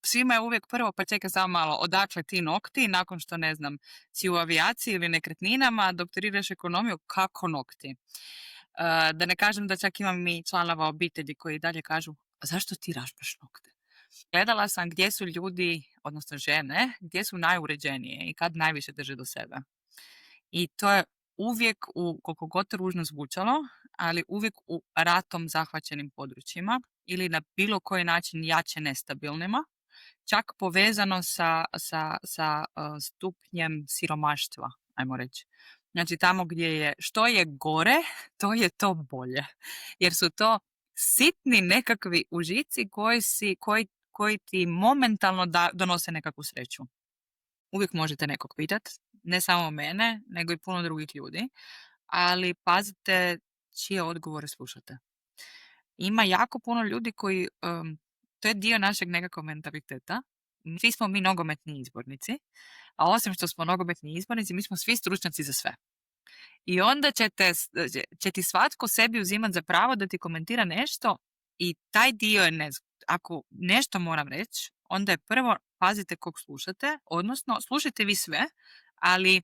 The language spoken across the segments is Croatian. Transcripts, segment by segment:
svima je uvijek prvo, pa čekaj samo malo, odakle ti nokti, nakon što, ne znam, si u avijaciji ili nekretninama, doktoriraš ekonomiju, kako nokti? Da ne kažem da čak imam i članova obitelji koji dalje kažu, a zašto ti rašpaš nokte? Gledala sam gdje su ljudi, odnosno žene, gdje su najuređenije i kad najviše drže do sebe. I to je uvijek, koliko god ružno zvučalo, ali uvijek u ratom zahvaćenim područjima ili na bilo koji način jače nestabilnima, čak povezano sa stupnjem siromaštva, ajmo reći. Znači tamo gdje je što je gore, to je to bolje. Jer su to sitni nekakvi užici koji ti momentalno donose nekakvu sreću. Uvijek možete nekog pitati, ne samo mene, nego i puno drugih ljudi, ali pazite čije odgovore slušate. Ima jako puno ljudi koji, to je dio našeg nekakvog mentaliteta, svi smo mi nogometni izbornici, a osim što smo nogometni izbornici, mi smo svi stručnjaci za sve. I onda će ti svatko sebi uzimati za pravo da ti komentira nešto i taj dio je ako nešto moram reći, onda je prvo pazite kog slušate, odnosno slušajte vi sve, ali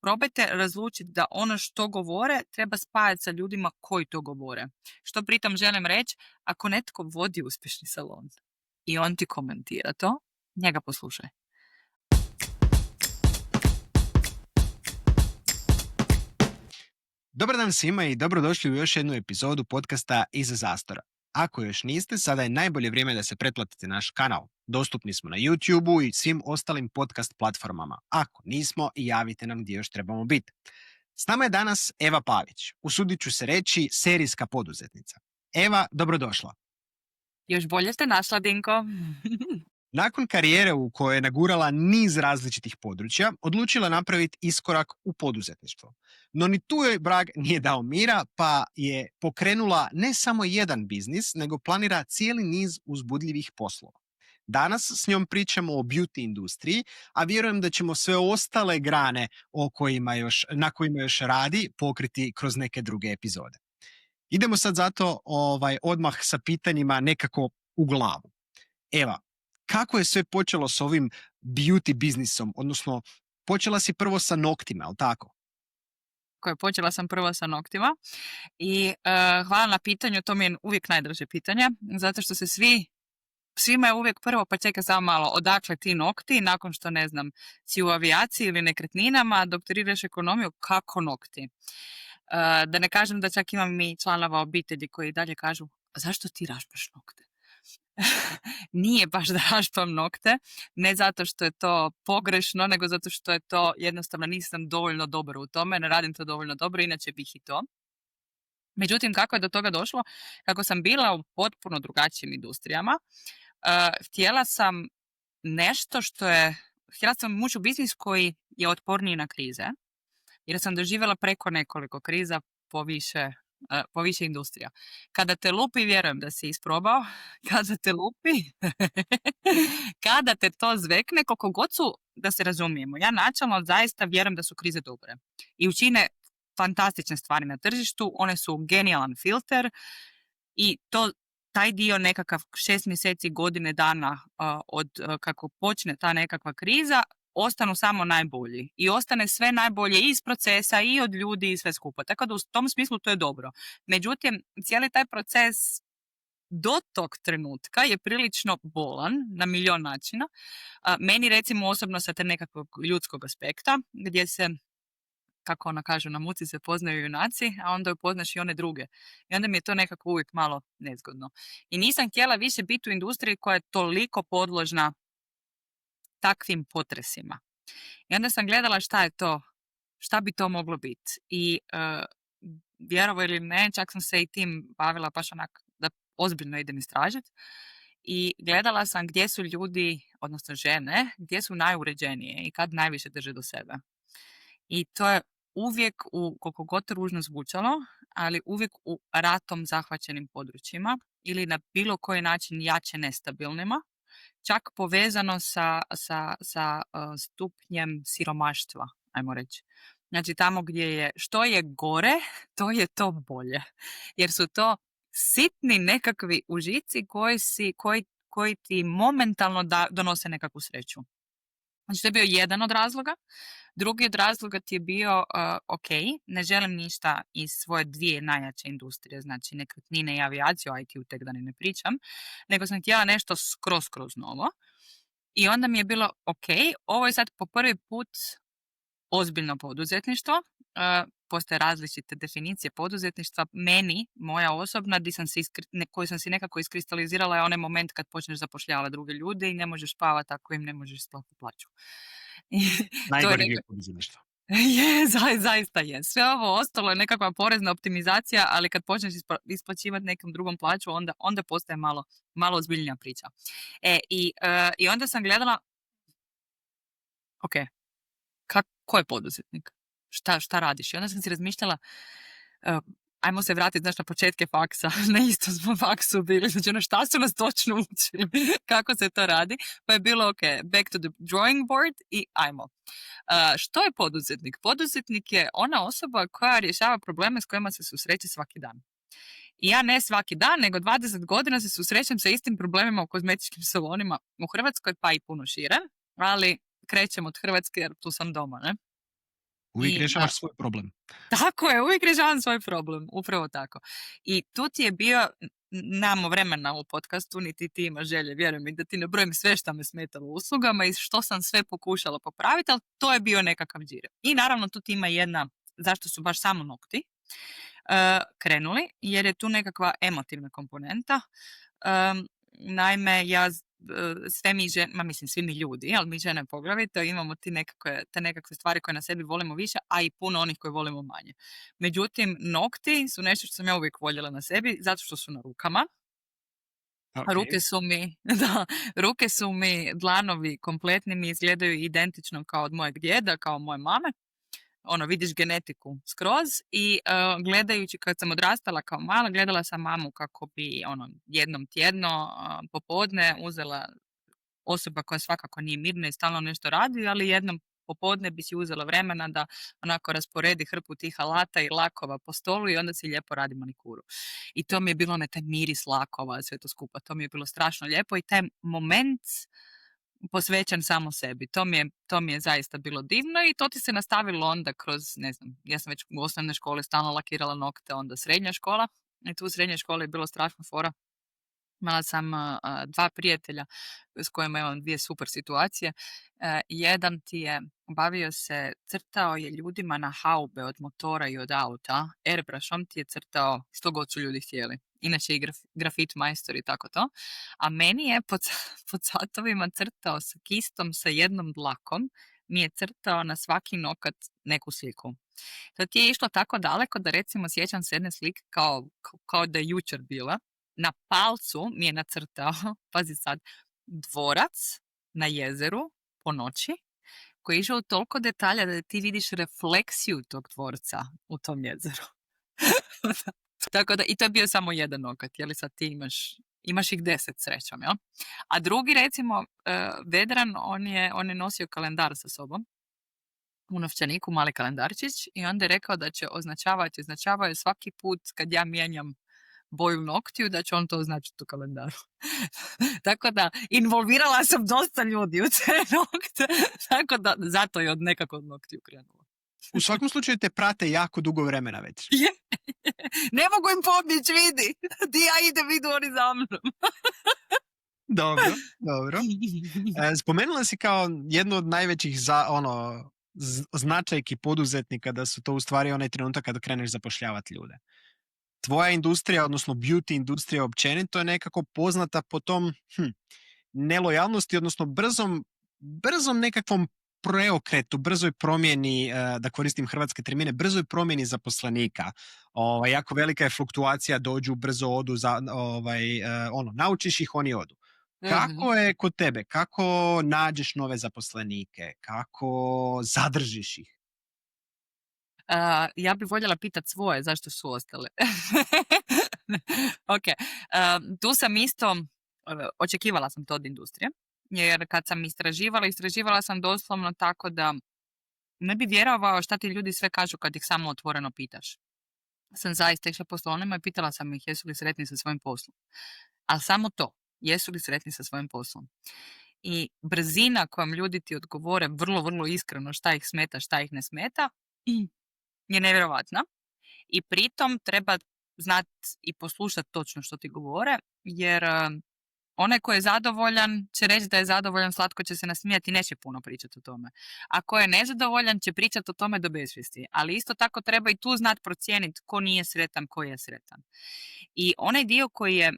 probajte razlučiti da ono što govore treba spajati sa ljudima koji to govore. Što pritom želim reći, ako netko vodi uspješni salon i on ti komentira to, njega poslušaj. Dobar dan svima i dobrodošli u još jednu epizodu podcasta Iza zastora. Ako još niste, sada je najbolje vrijeme da se pretplatite naš kanal. Dostupni smo na YouTubeu i svim ostalim podcast platformama. Ako nismo, javite nam gdje još trebamo biti. S nama je danas Eva Pavić, usudit ću se reći serijska poduzetnica. Eva, dobrodošla. Još bolje ste našla, Dinko. Nakon karijere u kojoj je nagurala niz različitih područja, odlučila napraviti iskorak u poduzetništvo. No ni tu joj vrag nije dao mira, pa je pokrenula ne samo jedan biznis, nego planira cijeli niz uzbudljivih poslova. Danas s njom pričamo o beauty industriji, a vjerujem da ćemo sve ostale grane na kojima još radi pokriti kroz neke druge epizode. Idemo sad zato odmah sa pitanjima nekako u glavu. Eva, kako je sve počelo s ovim beauty biznisom? Odnosno, počela si prvo sa noktima, ali tako? Počela sam prvo sa noktima i hvala na pitanju, to mi je uvijek najdraže pitanje, zato što se svima je uvijek prvo, pa čekaj samo malo, odakle ti nokti, nakon što, ne znam, si u avijaciji ili nekretninama, doktoriraš ekonomiju, kako nokti? Da ne kažem da čak imam i članova obitelji koji dalje kažu, a zašto ti rašpaš nokte? Nije baš da rašpam nokte, ne zato što je to pogrešno, nego zato što je to jednostavno nisam dovoljno dobro u tome, ne radim to dovoljno dobro, inače bih i to. Međutim, kako je do toga došlo? Kako sam bila u potpuno drugačijim industrijama, htjela sam ući u biznis koji je otporniji na krize, jer sam doživjela preko nekoliko kriza po više industrija. Kada te lupi, vjerujem da si isprobao, kada te lupi, kada te to zvekne, koliko god su, da se razumijemo. Ja načelno zaista vjerujem da su krize dobre i učine fantastične stvari na tržištu, one su genijalan filter i taj dio nekakav 6 mjeseci, godine dana od kako počne ta nekakva kriza, ostanu samo najbolji i ostane sve najbolje iz procesa i od ljudi i sve skupa. Tako da u tom smislu to je dobro. Međutim, cijeli taj proces do tog trenutka je prilično bolan na milion načina. Meni recimo osobno sa te nekakvog ljudskog aspekta gdje se, kako ona kaže, na muci se poznaju junaci, a onda upoznaš i one druge. I onda mi je to nekako uvijek malo nezgodno. I nisam htjela više biti u industriji koja je toliko podložna takvim potresima. I onda sam gledala šta bi to moglo biti. I vjerovo ili ne, čak sam se i tim bavila baš onak da ozbiljno idem istražiti. I gledala sam gdje su ljudi, odnosno žene, gdje su najuređenije i kad najviše drže do sebe. I to je uvijek, koliko god ružno zvučalo, ali uvijek u ratom zahvaćenim područjima ili na bilo koji način jače nestabilnima, čak povezano sa stupnjem siromaštva, ajmo reći. Znači tamo gdje je što je gore, to je to bolje. Jer su to sitni nekakvi užici koji ti momentalno donose nekakvu sreću. Znači, to je bio jedan od razloga. Drugi od razloga ti je bio, ok, ne želim ništa iz svoje dvije najjače industrije, znači nekretnine i avijaciju, IT-u tek da ne pričam, nego sam htjela nešto skroz novo. I onda mi je bilo, ok, ovo je sad po prvi put ozbiljno poduzetništvo. Postoje različite definicije poduzetništva. Meni, moja osobna, koju sam si nekako iskristalizirala, je onaj moment kad počneš zapošljavati druge ljude i ne možeš spavati ako im ne možeš isplatiti plaću. Najgori dio poduzetništva. Je, zaista je. Sve ovo ostalo je nekakva porezna optimizacija, ali kad počneš isplaćivati nekom drugom plaću, onda postaje malo ozbiljnija priča. I onda sam gledala, ok, ko je poduzetnik? Šta radiš? I onda sam si razmišljala, ajmo se vratiti, znaš, na početke faksa. Na istom smo faksu bili. Znači, šta su nas točno učili? Kako se to radi? Pa je bilo, ok, back to the drawing board i ajmo. Što je poduzetnik? Poduzetnik je ona osoba koja rješava probleme s kojima se susreće svaki dan. I ja ne svaki dan, nego 20 godina se susrećem sa istim problemima u kozmetičkim salonima u Hrvatskoj, pa i puno šire. Ali krećem od Hrvatske jer tu sam doma, ne? Uvijek rješavaš svoj problem. Tako je, uvijek rješavam svoj problem, upravo tako. I tu ti je bio, nemamo vremena u podcastu, niti ti imaš želje, vjerujem mi, da ti ne brojim sve što me smetalo u uslugama i što sam sve pokušala popraviti, ali to je bio nekakav džir. I naravno tu ti ima jedna, zašto su baš samo nokti krenuli, jer je tu nekakva emotivna komponenta. Naime, svi mi ljudi, ali mi žene poglavito, imamo te nekakve stvari koje na sebi volimo više, a i puno onih koje volimo manje. Međutim, nokti su nešto što sam ja uvijek voljela na sebi, zato što su na rukama. Okay. Ruke su mi, dlanovi kompletni mi izgledaju identično kao od mojeg djeda, kao moje mame. Vidiš genetiku skroz i gledajući, kad sam odrastala kao mala, gledala sam mamu kako bi jednom tjedno popodne uzela, osoba koja svakako nije mirna i stalno nešto radi, ali jednom popodne bi si uzela vremena da onako rasporedi hrpu tih alata i lakova po stolu i onda si lijepo radi manikuru. I to mi je bilo taj miris lakova, sve to skupa, to mi je bilo strašno lijepo i taj moment posvećen samo sebi. To mi je zaista bilo divno i to ti se nastavilo onda kroz, ne znam, ja sam već u osnovnoj školi stalno lakirala nokte, onda srednja škola i tu u srednjoj školi je bilo strašno fora. Imala sam dva prijatelja s kojima imam dvije super situacije. Jedan ti je crtao je ljudima na haube od motora i od auta, airbrushom ti je crtao što god su ljudi htjeli. Inače i grafit majstor i tako to. A meni je pod satovima crtao sa kistom, sa jednom dlakom, mi je crtao na svaki nokat neku sliku. To ti je išlo tako daleko da recimo sjećam se jedne slike kao da je jučer bila. Na palcu mi je nacrtao, pazi sad, dvorac na jezeru po noći, koji je išao u toliko detalja da ti vidiš refleksiju tog dvorca u tom jezeru. Tako da, i to je bio samo jedan nokat, jeli sad ti imaš ih 10 srećom, jel? A drugi, recimo, Vedran, on je nosio kalendar sa sobom, u novčaniku, mali kalendarčić, i onda je rekao da će označavao je svaki put kad ja mijenjam boju noktiju, da će on to označiti u kalendaru. Tako da, involvirala sam dosta ljudi u te nokte, tako da, zato je nekako od noktiju krenulo. U svakom slučaju te prate jako dugo vremena već. Ne mogu im pobjeći, vidi. Di ja idem, idu oni za mnom. Dobro. Spomenula si kao jednu od najvećih značajki poduzetnika da su to u stvari onaj trenutak kada kreneš zapošljavati ljude. Tvoja industrija, odnosno beauty industrija općenito je nekako poznata po tom nelojalnosti, odnosno brzom nekakvom preokretu, brzoj promjeni, da koristim hrvatske termine, brzoj promjeni zaposlenika. Jako velika je fluktuacija, dođu, brzo odu, naučiš ih, oni odu. Kako je kod tebe? Kako nađeš nove zaposlenike? Kako zadržiš ih? Ja bih voljela pitati svoje zašto su ostale. Ok. Tu sam isto, očekivala sam to od industrije, jer kad sam istraživala sam doslovno tako da ne bi vjerovao šta ti ljudi sve kažu kad ih samo otvoreno pitaš. Sam zaista išla po salonima i pitala sam ih jesu li sretni sa svojim poslom. Ali samo to. jesu li sretni sa svojim poslom. I brzina kojom ljudi ti odgovore vrlo, vrlo iskreno šta ih smeta, šta ih ne smeta, je nevjerovatna. I pritom treba znati i poslušati točno što ti govore, jer onaj ko je zadovoljan će reći da je zadovoljan, slatko će se nasmijati i neće puno pričati o tome. A ko je nezadovoljan će pričati o tome do besvijesti. Ali isto tako treba i tu znati procijeniti ko nije sretan, ko je sretan. I onaj dio koji je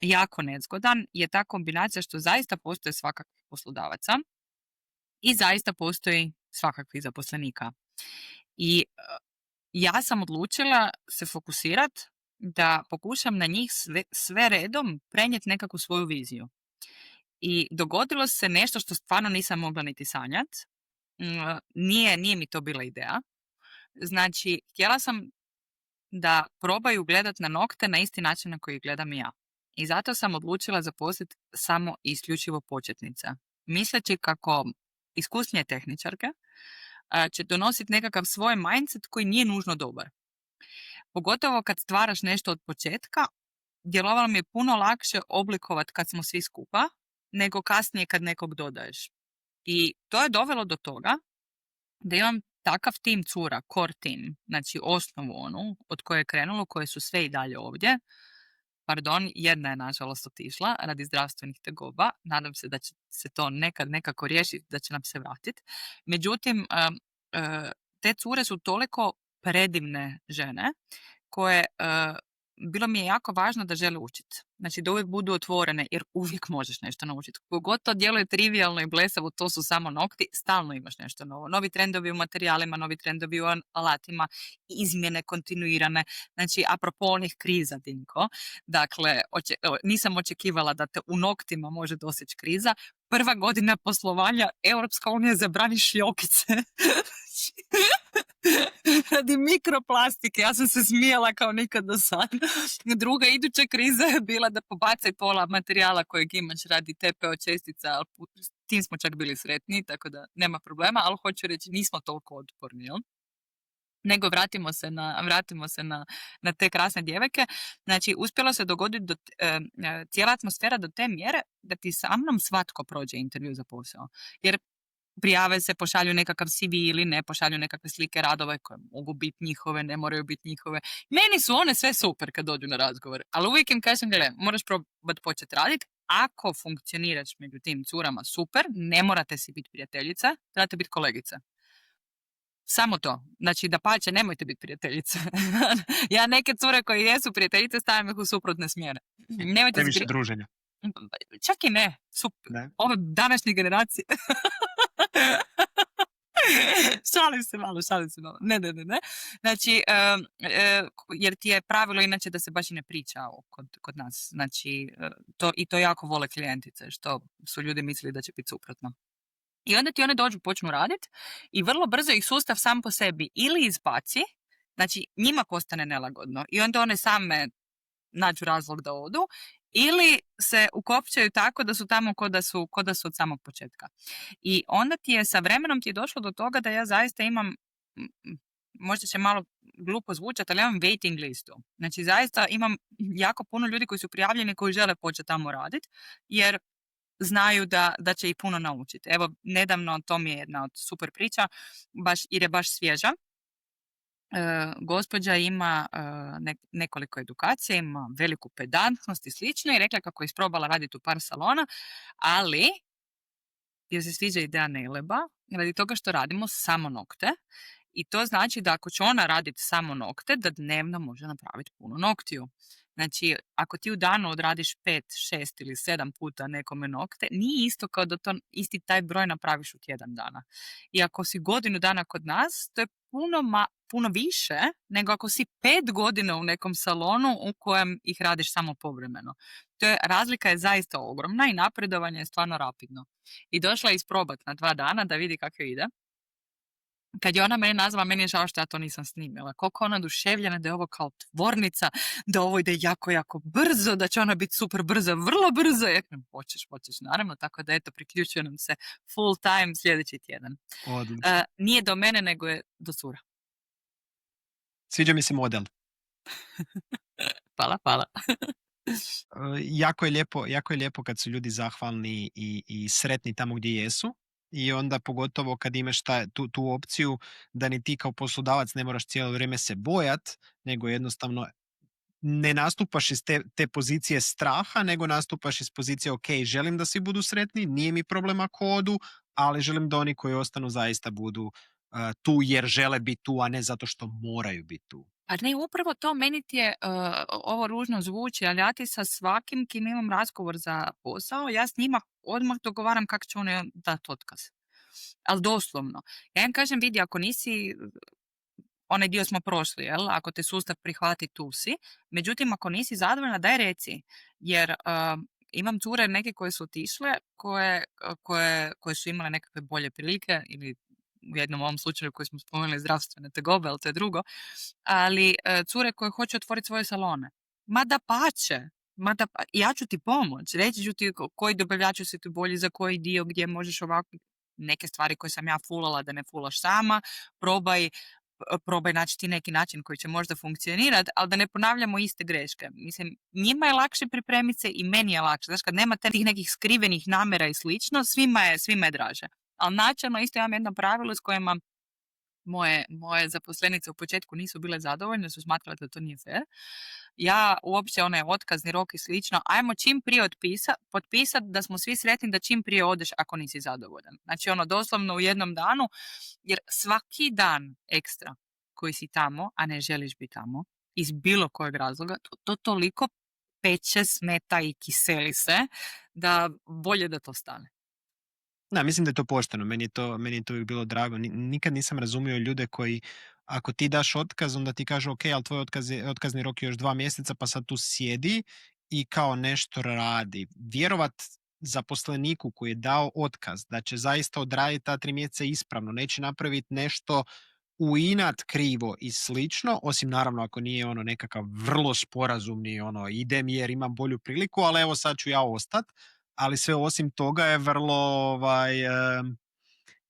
jako nezgodan je ta kombinacija što zaista postoje svakakvih poslodavaca i zaista postoji svakakvih zaposlenika. I ja sam odlučila se fokusirati da pokušam na njih sve redom prenijeti nekakvu svoju viziju. I dogodilo se nešto što stvarno nisam mogla niti sanjati. Nije mi to bila ideja. Znači, htjela sam da probaju gledati na nokte na isti način na koji gledam i ja. I zato sam odlučila zaposliti samo i isključivo početnice. Misleći kako iskusnije tehničarke će donositi nekakav svoj mindset koji nije nužno dobar. Pogotovo kad stvaraš nešto od početka, djelovalo mi je puno lakše oblikovati kad smo svi skupa, nego kasnije kad nekog dodaješ. I to je dovelo do toga da imam takav tim cura, core team, znači osnovu onu od koje je krenulo, koje su sve i dalje ovdje. Pardon, jedna je nažalost otišla radi zdravstvenih tegoba. Nadam se da će se to nekad nekako riješiti, da će nam se vratiti. Međutim, te cure su toliko predivne žene koje bilo mi je jako važno da žele učiti. Znači da uvijek budu otvorene jer uvijek možeš nešto naučiti. Kogod to djeluje trivijalno i blesavo, to su samo nokti, stalno imaš nešto novo. Novi trendovi u materijalima, novi trendovi u alatima, izmjene kontinuirane. Znači, apropo onih kriza, Dinko, dakle, nisam očekivala da te u noktima može doseći kriza. Prva godina poslovanja, Europska unija zabrani šljokice. Radi mikroplastike, ja sam se smijala kao nikad do sad. Druga iduća kriza je bila da pobacaj pola materijala kojeg imaš radi TPO čestica, ali tim smo čak bili sretni, tako da nema problema, ali hoću reći nismo toliko otporni, jel? Nego vratimo se na te krasne djevojke. Znači, uspjelo se dogoditi cijela atmosfera do te mjere da ti sa mnom svatko prođe intervju za posao. Jer prijave se, pošalju nekakav CV ili ne, pošalju nekakve slike radove koje mogu biti njihove, ne moraju biti njihove. Meni su one sve super kad dođu na razgovor, ali uvijek im kažem, gledaj, moraš probati početi raditi. Ako funkcioniraš među tim curama, super, ne morate si biti prijateljica, trebate biti kolegica. Samo to. Znači, dapače, nemojte biti prijateljice. Ja neke cure koje jesu prijateljice stavim ih u suprotne smjere. Nemojte više druženja. Čak i ne. Ne? Ove današnje generacije. Šalim se malo. Ne. Znači, jer ti je pravilo inače da se baš i ne priča kod nas. Znači, to jako vole klijentice, što su ljudi mislili da će biti suprotno. I onda ti one dođu, počnu raditi i vrlo brzo ih sustav sam po sebi ili izbaci, znači njima postane nelagodno i onda one same nađu razlog da odu, ili se ukopčaju tako da su tamo ko da su od samog početka. I onda ti je sa vremenom ti je došlo do toga da ja zaista imam, možda će malo glupo zvučati, ali imam waiting listu. Znači zaista imam jako puno ljudi koji su prijavljeni, koji žele početi tamo raditi, jer znaju da će ih puno naučiti. Evo, nedavno, to mi je jedna od super priča, jer je baš svježa. Gospođa ima nekoliko edukacija, ima veliku pedantnost i slično i rekla kako je isprobala raditi u par salona, ali joj se sviđa ideja Neleba radi toga što radimo samo nokte. I to znači da ako će ona raditi samo nokte, da dnevno može napraviti puno noktiju. Znači, ako ti u danu odradiš 5, 6 ili 7 puta nekome nokte, nije isto kao da to isti taj broj napraviš u tjedan dana. I ako si godinu dana kod nas, to je puno više nego ako si 5 godina u nekom salonu u kojem ih radiš samo povremeno. Razlika je zaista ogromna i napredovanje je stvarno rapidno. I došla je isprobati na 2 dana da vidi kako ide. Kad je ona mene nazvala, meni je žao što ja to nisam snimila. Koliko ona oduševljena da je ovo kao tvornica, da ovo ide jako, jako brzo, da će ona biti super brzo, vrlo brzo. Hoćeš, naravno, tako da eto, priključuje nam se full time sljedeći tjedan. Nije do mene, nego je do cura. Sviđa mi se model. Hvala. Jako je lijepo kad su ljudi zahvalni i sretni tamo gdje jesu. I onda pogotovo kad imaš tu opciju da ni ti kao poslodavac ne moraš cijelo vrijeme se bojat, nego jednostavno ne nastupaš iz te pozicije straha, nego nastupaš iz pozicije ok, želim da svi budu sretni, nije mi problem ako odu, ali želim da oni koji ostanu zaista budu tu jer žele biti tu, a ne zato što moraju biti tu. Pa ne, upravo to meni ti je, ovo ružno zvuči, ali ja ti sa svakim kim imam razgovor za posao, ja s njima odmah dogovaram kako će oni dati otkaz. Ali doslovno. Ja im kažem, vidi, ako nisi, onaj dio smo prošli, jel? Ako te sustav prihvati, tu si. Međutim, ako nisi zadovoljna, daj reci. Jer imam cure neke koje su otišle, koje su imale nekakve bolje prilike ili u jednom ovom slučaju koji smo spomenuli zdravstvene tegobe, ali to je drugo, ali cure koje hoće otvoriti svoje salone. Ma da pače, ja ću ti pomoć, reći ću ti koji dobavljači su ti bolji za koji dio, gdje možeš ovako neke stvari koje sam ja fulala da ne fulaš sama, probaj naći ti neki način koji će možda funkcionirati, ali da ne ponavljamo iste greške. Mislim, njima je lakše pripremiti se i meni je lakše. Znaš, kad nema tih nekih skrivenih namjera i slično, svima je draže. Ali načelno isto imam jedno pravilo s kojima moje zaposlenice u početku nisu bile zadovoljne, su smatrale da to nije fair. Ja uopće onaj otkazni rok i slično, ajmo čim prije potpisati da smo svi sretni da čim prije odeš ako nisi zadovoljan. Znači ono doslovno u jednom danu, jer svaki dan ekstra koji si tamo, a ne želiš biti tamo, iz bilo kojeg razloga, to toliko peče, smeta i kiseli se da bolje da to stane. Da, mislim da je to pošteno. Meni je to uvijek bilo drago. Nikad nisam razumio ljude koji, ako ti daš otkaz, onda ti kažu ok, ali tvoj otkazni rok je još 2 mjeseca, pa sad tu sjedi i kao nešto radi. Vjerovat zaposleniku koji je dao otkaz da će zaista odraditi ta 3 mjeseca ispravno, neće napraviti nešto u inat krivo i slično, osim naravno ako nije ono nekakav vrlo sporazumni ono idem jer imam bolju priliku, ali evo sad ću ja ostat, ali sve osim toga je vrlo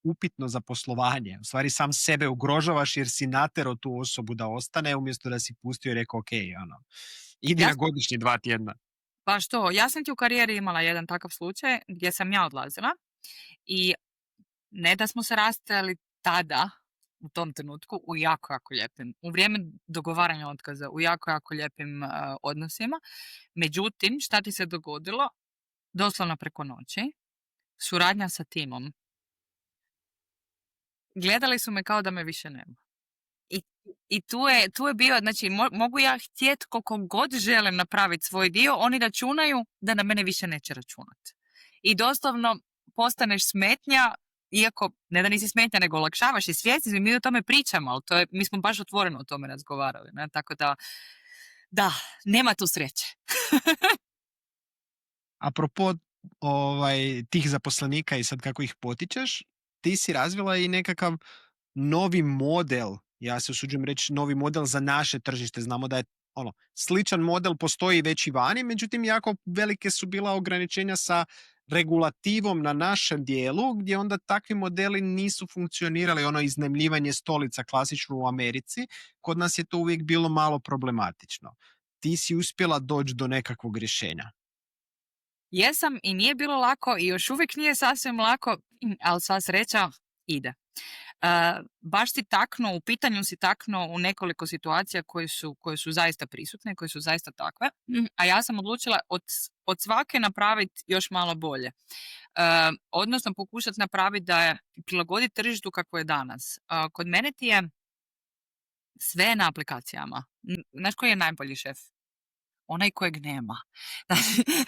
upitno za poslovanje. U stvari sam sebe ugrožavaš jer si natero tu osobu da ostane umjesto da si pustio i rekao ok, ono, idi na godišnji 2 tjedna. Pa što, ja sam ti u karijeri imala jedan takav slučaj gdje sam ja odlazila i ne da smo se rastajali tada, u tom trenutku, u jako lijepim, u vrijeme dogovaranja otkaza, u jako lijepim odnosima. Međutim, šta ti se dogodilo? Doslovno preko noći, suradnja sa timom. Gledali su me kao da me više nema. I tu je bio, znači, mogu ja htjeti koliko god želim napraviti svoj dio, oni računaju da na mene više neće računati. I doslovno postaneš smetnja, iako ne da nisi smetnja, nego olakšavaš i svjesni, mi o tome pričamo, ali mi smo baš otvoreno o tome razgovarali. Ne? Tako da, nema tu sreće. Apropo tih zaposlenika i sad kako ih potičeš, ti si razvila i nekakav novi model, ja se usuđujem reći novi model za naše tržište. Znamo da je sličan model postoji već i vani, međutim jako velike su bila ograničenja sa regulativom na našem dijelu, gdje onda takvi modeli nisu funkcionirali, iznajmljivanje stolica klasično u Americi, kod nas je to uvijek bilo malo problematično. Ti si uspjela doći do nekakvog rješenja. Jesam i nije bilo lako i još uvijek nije sasvim lako, ali sva sreća ide. Baš si taknuo, u pitanju si taknuo u nekoliko situacija koje su zaista prisutne, koje su zaista takve, a ja sam odlučila od svake napraviti još malo bolje. Odnosno pokušati napraviti da je prilagoditi tržištu kako je danas. Kod mene ti je sve na aplikacijama. Znaš koji je najbolji šef? Onaj kojeg nema.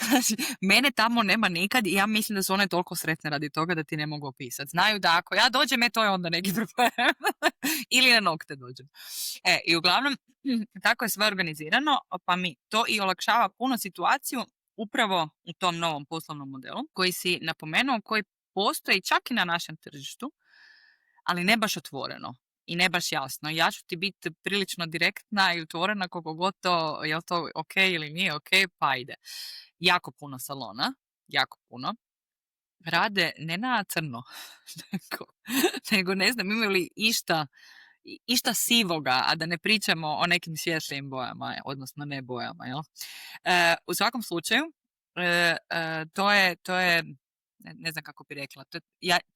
Znači, mene tamo nema nikad i ja mislim da su one toliko sretne radi toga da ti ne mogu opisati. Znaju da ako ja dođem, to je onda neki problem. Ili na nokte dođem. I uglavnom, tako je sve organizirano, pa mi to i olakšava puno situaciju upravo u tom novom poslovnom modelu koji si napomenuo, koji postoji čak i na našem tržištu, ali ne baš otvoreno. I ne baš jasno. Ja ću ti biti prilično direktna i otvorena koliko god to, je li to ok ili nije ok, pa ide. Jako puno salona, jako puno, rade ne na crno, nego ne znam imaju li išta išta sivoga, a da ne pričamo o nekim svjetlijim bojama, odnosno ne bojama, jel? U svakom slučaju, to je ne znam kako bi rekla,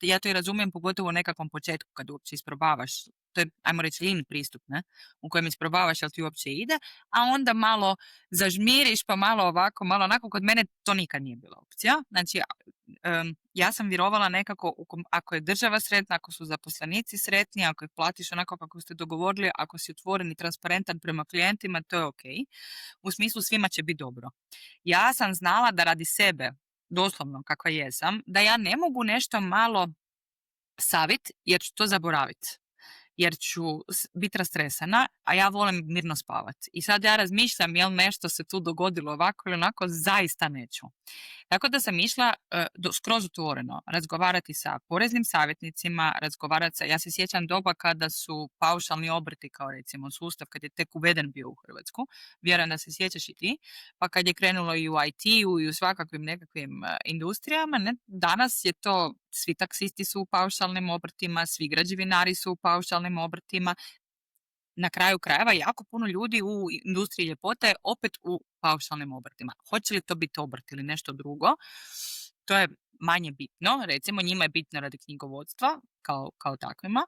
ja to i razumijem pogotovo u nekakvom početku kad uopće isprobavaš, to je, ajmo reći, lin pristup, ne? U kojem isprobavaš jel ti uopće ide, a onda malo zažmiriš, pa malo ovako, malo onako. Kod mene to nikad nije bila opcija. Znači, ja sam vjerovala nekako, ako je država sretna, ako su zaposlenici sretni, ako ih platiš onako kako ste dogovorili, ako si otvoren i transparentan prema klijentima, to je ok. U smislu svima će biti dobro. Ja sam znala da radi sebe, doslovno kakva jesam, da ja ne mogu nešto malo savit jer ću to zaboraviti. Jer ću biti rastresana, a ja volim mirno spavati. I sad ja razmišljam jel nešto se tu dogodilo ovako ili onako, zaista neću. Tako da sam išla skroz otvoreno razgovarati sa poreznim savjetnicima, ja se sjećam doba kada su paušalni obrti, kao recimo sustav kad je tek uveden bio u Hrvatsku, vjerujem da se sjećaš i ti, pa kad je krenulo i u IT-u i u svakakvim nekakvim industrijama, ne, danas je to, svi taksisti su u paušalnim obrtima, svi građevinari su u paušalnim obrtima, na kraju krajeva jako puno ljudi u industriji ljepote je opet u paušalnim obrtima. Hoće li to biti obrt ili nešto drugo, to je manje bitno. Recimo, njima je bitno radi knjigovodstva kao takvima.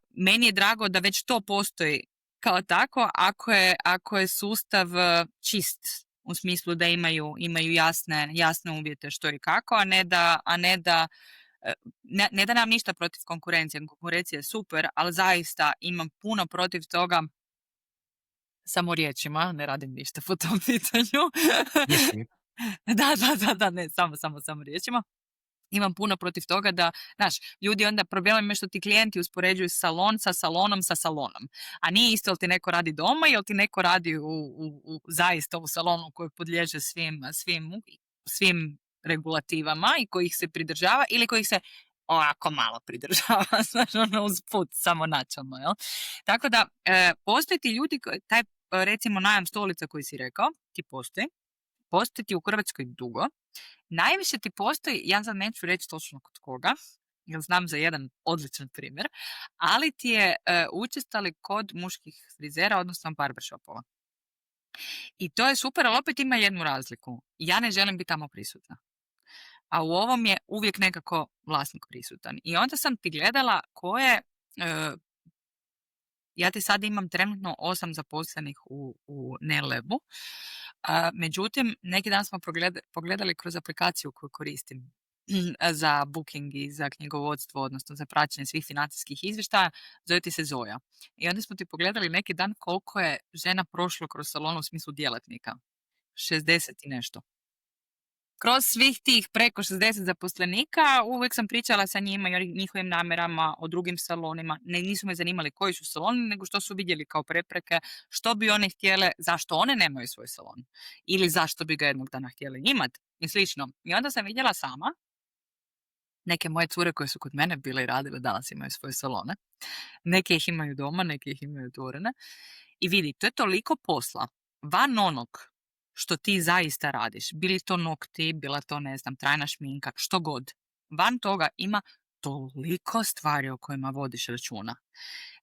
Meni je drago da već to postoji kao tako ako je sustav čist, u smislu da imaju jasne uvjete što i kako, a ne da ne da nam ništa protiv konkurencije. Konkurencija je super, ali zaista imam puno protiv toga, samo riječima, ne radim ništa po tom pitanju. Da, ne, samo riječima. Imam puno protiv toga da, znaš, ljudi onda problem je što ti klijenti uspoređuju salon sa salonom. A nije isto jel ti neko radi doma, jel ti neko radi zaista u salonu koji podliježe svim regulativama i kojih se pridržava ili kojih se ovako malo pridržava, znaš, usput, samo načelno, jel? Tako da, postoje ti ljudi, taj, recimo, najam stolica koji si rekao, ti postoji ti u Hrvatskoj dugo, najviše ti postoji, ja sad neću reći točno kod koga, jer znam za jedan odličan primjer, ali ti je učestali kod muških frizera, odnosno barbershopova. I to je super, ali opet ima jednu razliku. Ja ne želim biti tamo prisutna. A u ovom je uvijek nekako vlasnik prisutan. I onda sam ti gledala ja ti sad imam trenutno 8 zaposlenih u Nelebu. Međutim, neki dan smo pogledali kroz aplikaciju koju koristim za booking i za knjigovodstvo, odnosno za praćenje svih financijskih izvještaja, zove ti se Zoja. I onda smo ti pogledali neki dan koliko je žena prošlo kroz salon u smislu djelatnika. 60 i nešto. Kroz svih tih preko 60 zaposlenika uvijek sam pričala sa njima i o njihovim namjerama, o drugim salonima. Nisu me zanimali koji su saloni, nego što su vidjeli kao prepreke, što bi one htjele, zašto one nemaju svoj salon. Ili zašto bi ga jednog dana htjeli imati i slično. I onda sam vidjela sama neke moje cure koje su kod mene bile i radile, danas imaju svoje salone. Neke ih imaju doma, neke ih imaju otvorene. I vidi, to je toliko posla van onog što ti zaista radiš. Bili to nokti, bila to, ne znam, trajna šminka, što god. Van toga ima toliko stvari o kojima vodiš računa.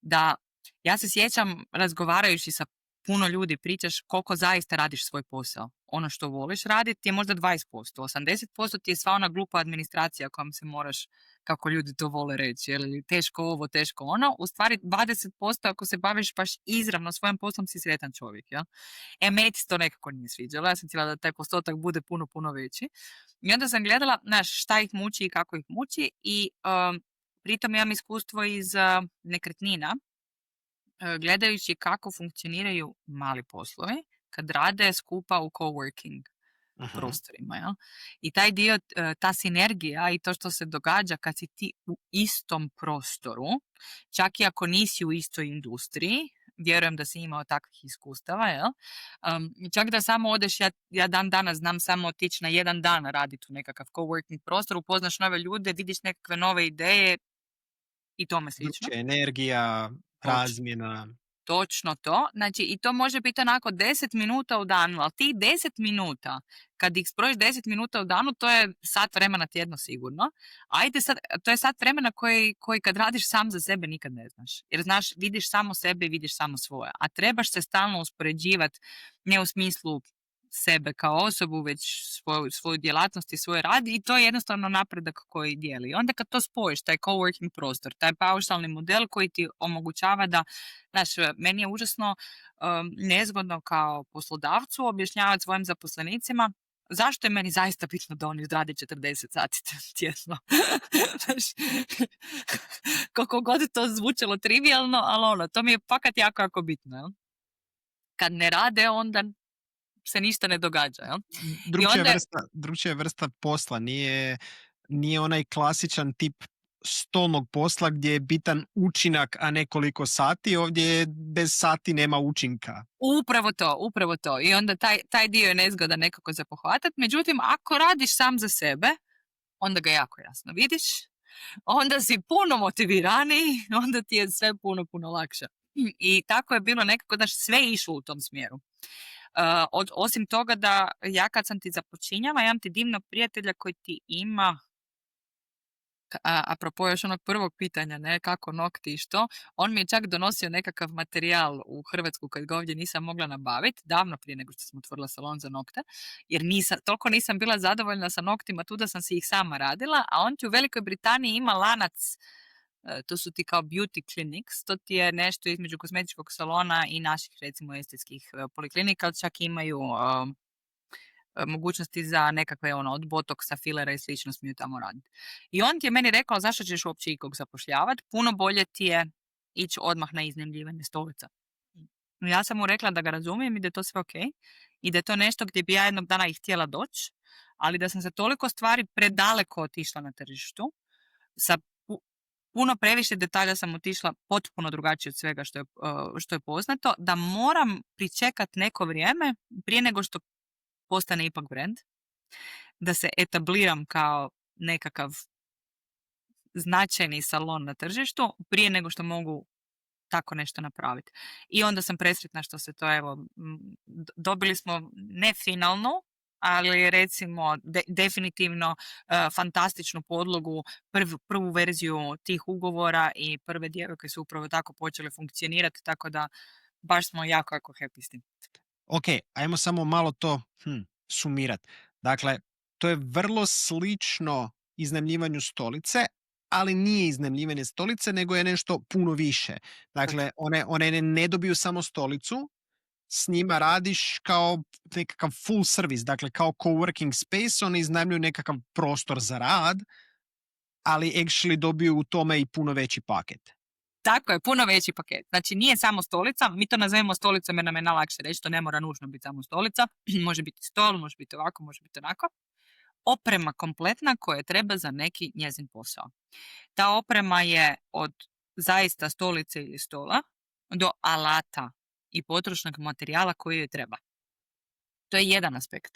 Da, ja se sjećam, razgovarajući sa puno ljudi, pričaš koliko zaista radiš svoj posao. Ono što voliš raditi je možda 20%. 80% ti je sva ona glupa administracija kojom se moraš, kako ljudi to vole reći, ili teško ovo, teško ono. U stvari 20% ako se baviš baš izravno svojim poslom si sretan čovjek. Ja? Meni se to nekako nije sviđalo. Ja sam htjela da taj postotak bude puno, puno veći. I onda sam gledala, šta ih muči i kako ih muči. I pritom imam iskustvo iz nekretnina, gledajući kako funkcioniraju mali poslovi kad rade skupa u coworking prostorima. Ja? I taj dio, ta sinergija i to što se događa kad si ti u istom prostoru, čak i ako nisi u istoj industriji, vjerujem da si imao takvih iskustava, jel? Čak da samo odeš, ja dan danas znam samo otići na jedan dan raditi u nekakav coworking prostor, upoznaš nove ljude, vidiš nekakve nove ideje i tome slično. Energija, razmjena. Točno to. Znači, i to može biti onako 10 minuta u danu, ali ti 10 minuta, kad ih zbrojiš 10 minuta u danu, to je sat vremena tjedno sigurno. Ajde sad, to je sat vremena koji kad radiš sam za sebe nikad ne znaš. Jer znaš, vidiš samo sebe i vidiš samo svoje. A trebaš se stalno uspoređivati, ne u smislu sebe kao osobu, već svoju djelatnost i svoj rad, i to je jednostavno napredak koji dijeli. I onda kad to spojiš, taj coworking prostor, taj paušalni model koji ti omogućava da, znaš, meni je užasno nezgodno kao poslodavcu objašnjavati svojim zaposlenicima zašto je meni zaista bitno da oni odrade 40 sati tjedno. Znaš, koliko god to zvučalo trivialno, ali to mi je fakat jako, jako bitno. Jel? Kad ne rade, onda se ništa ne događa. Jel? Drugčija vrsta posla, nije onaj klasičan tip stolnog posla gdje je bitan učinak, a ne koliko sati. Ovdje bez sati nema učinka. Upravo to. I onda taj dio je nezgodan nekako za pohvatati. Međutim, ako radiš sam za sebe, onda ga jako jasno vidiš, onda si puno motiviraniji, onda ti je sve puno, puno lakše. I tako je bilo nekako da sve išlo u tom smjeru. Osim toga da ja kad sam ti započinjala, imam ti divnog prijatelja koji ti ima, apropo još onog prvog pitanja, ne, kako nokti i što, on mi je čak donosio nekakav materijal u Hrvatsku kad ga ovdje nisam mogla nabaviti, davno prije nego što sam otvorila salon za nokte, jer toliko nisam bila zadovoljna sa noktima tu da sam si ih sama radila, a on ti u Velikoj Britaniji ima lanac, to su ti kao beauty clinics, to ti je nešto između kozmetičkog salona i naših, recimo, estetskih poliklinika, čak imaju mogućnosti za nekakve od botoksa, filera i slično smiju tamo raditi. I on ti je meni rekao zašto ćeš uopće ikog zapošljavati, puno bolje ti je ići odmah na iznajmljivanje stolica. Ja sam mu rekla da ga razumijem i da je to sve ok i da je to nešto gdje bi ja jednog dana i htjela doći, ali da sam se toliko stvari predaleko otišla na tržištu, sa puno previše detalja sam otišla potpuno drugačije od svega što je poznato, da moram pričekati neko vrijeme prije nego što postane ipak brand, da se etabliram kao nekakav značajni salon na tržištu prije nego što mogu tako nešto napraviti. I onda sam presretna što se to, evo, dobili smo ne finalnu, ali recimo definitivno fantastičnu podlogu, prvu verziju tih ugovora i prve djevojke su upravo tako počele funkcionirati, tako da baš smo jako, jako happy s tim. Ok, ajmo samo malo to sumirati. Dakle, to je vrlo slično iznajmljivanju stolice, ali nije iznajmljivanje stolice, nego je nešto puno više. Dakle, one ne dobiju samo stolicu, s njima radiš kao nekakav full service, dakle kao coworking space, oni iznajmljuju nekakav prostor za rad, ali actually dobiju u tome i puno veći paket. Tako je, puno veći paket. Znači nije samo stolica, mi to nazivamo stolicom jer nam je najlakše reći, to ne mora nužno biti samo stolica, može biti stol, može biti ovako, može biti onako. Oprema kompletna koja treba za neki njezin posao. Ta oprema je od zaista stolice ili stola do alata i potrošnog materijala koji joj treba. To je jedan aspekt.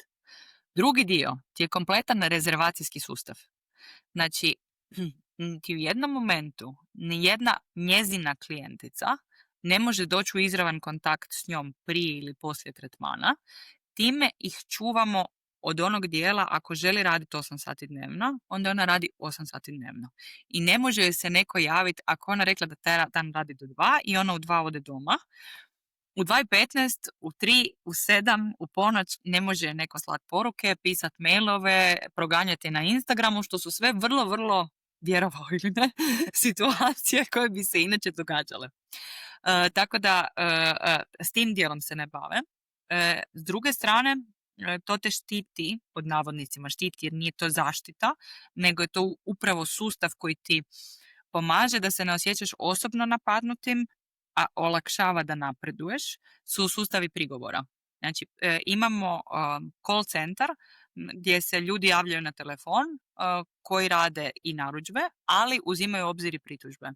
Drugi dio ti je kompletan rezervacijski sustav. Znači, ti u jednom momentu nijedna njezina klijentica ne može doći u izravan kontakt s njom prije ili poslije tretmana. Time ih čuvamo od onog dijela, ako želi raditi 8 sati dnevno, onda ona radi 8 sati dnevno. I ne može joj se neko javiti ako ona rekla da taj dan radi do 2 i ona u 2 ode doma. U 2:15, u 3, u 7, u ponoć ne može neko slati poruke, pisati mailove, proganjati na Instagramu, što su sve vrlo, vrlo, vjerovao ili ne, situacije koje bi se inače događale. Tako da s tim dijelom se ne bave. S druge strane, to te štiti, pod navodnicima štiti, jer nije to zaštita, nego je to upravo sustav koji ti pomaže da se ne osjećaš osobno napadnutim, a olakšava da napreduješ, su sustavi prigovora. Znači, imamo call centar gdje se ljudi javljaju na telefon koji rade i narudžbe, ali uzimaju u obzir i pritužbe.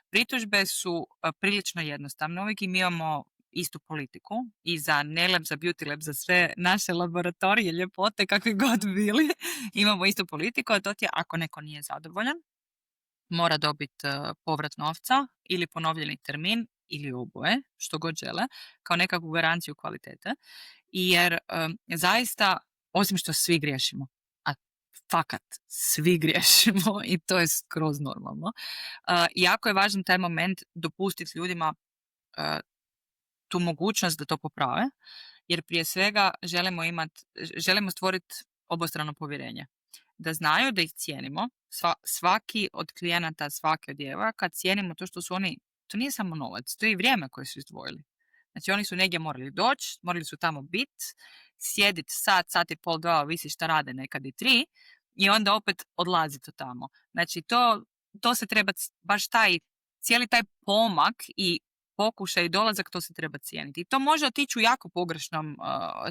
Pritužbe su prilično jednostavne. Uvijek mi imamo istu politiku i za Nelab, za Beauty Lab, za sve naše laboratorije, ljepote, kakvi god bili, imamo istu politiku, a to ti je ako neko nije zadovoljan, mora dobiti povrat novca ili ponovljeni termin ili oboje, što god žele, kao nekakvu garanciju kvalitete. Jer zaista, osim što svi griješimo, a fakat svi griješimo i to je skroz normalno, jako je važan taj moment dopustiti ljudima tu mogućnost da to poprave, jer prije svega želimo stvoriti obostrano povjerenje. Da znaju da ih cijenimo, svaki od klijenata, svaki od djevojaka, cijenimo to što su oni, to nije samo novac, to je i vrijeme koje su izdvojili. Znači oni su negdje morali doći, morali su tamo biti, sjediti sat i pol, dva, ovisi šta rade, nekad i 3, i onda opet odlaziti od tamo. Znači to se treba, baš cijeli taj pomak i pokušaj i dolazak, to se treba cijeniti. I to može otići u jako pogrešnom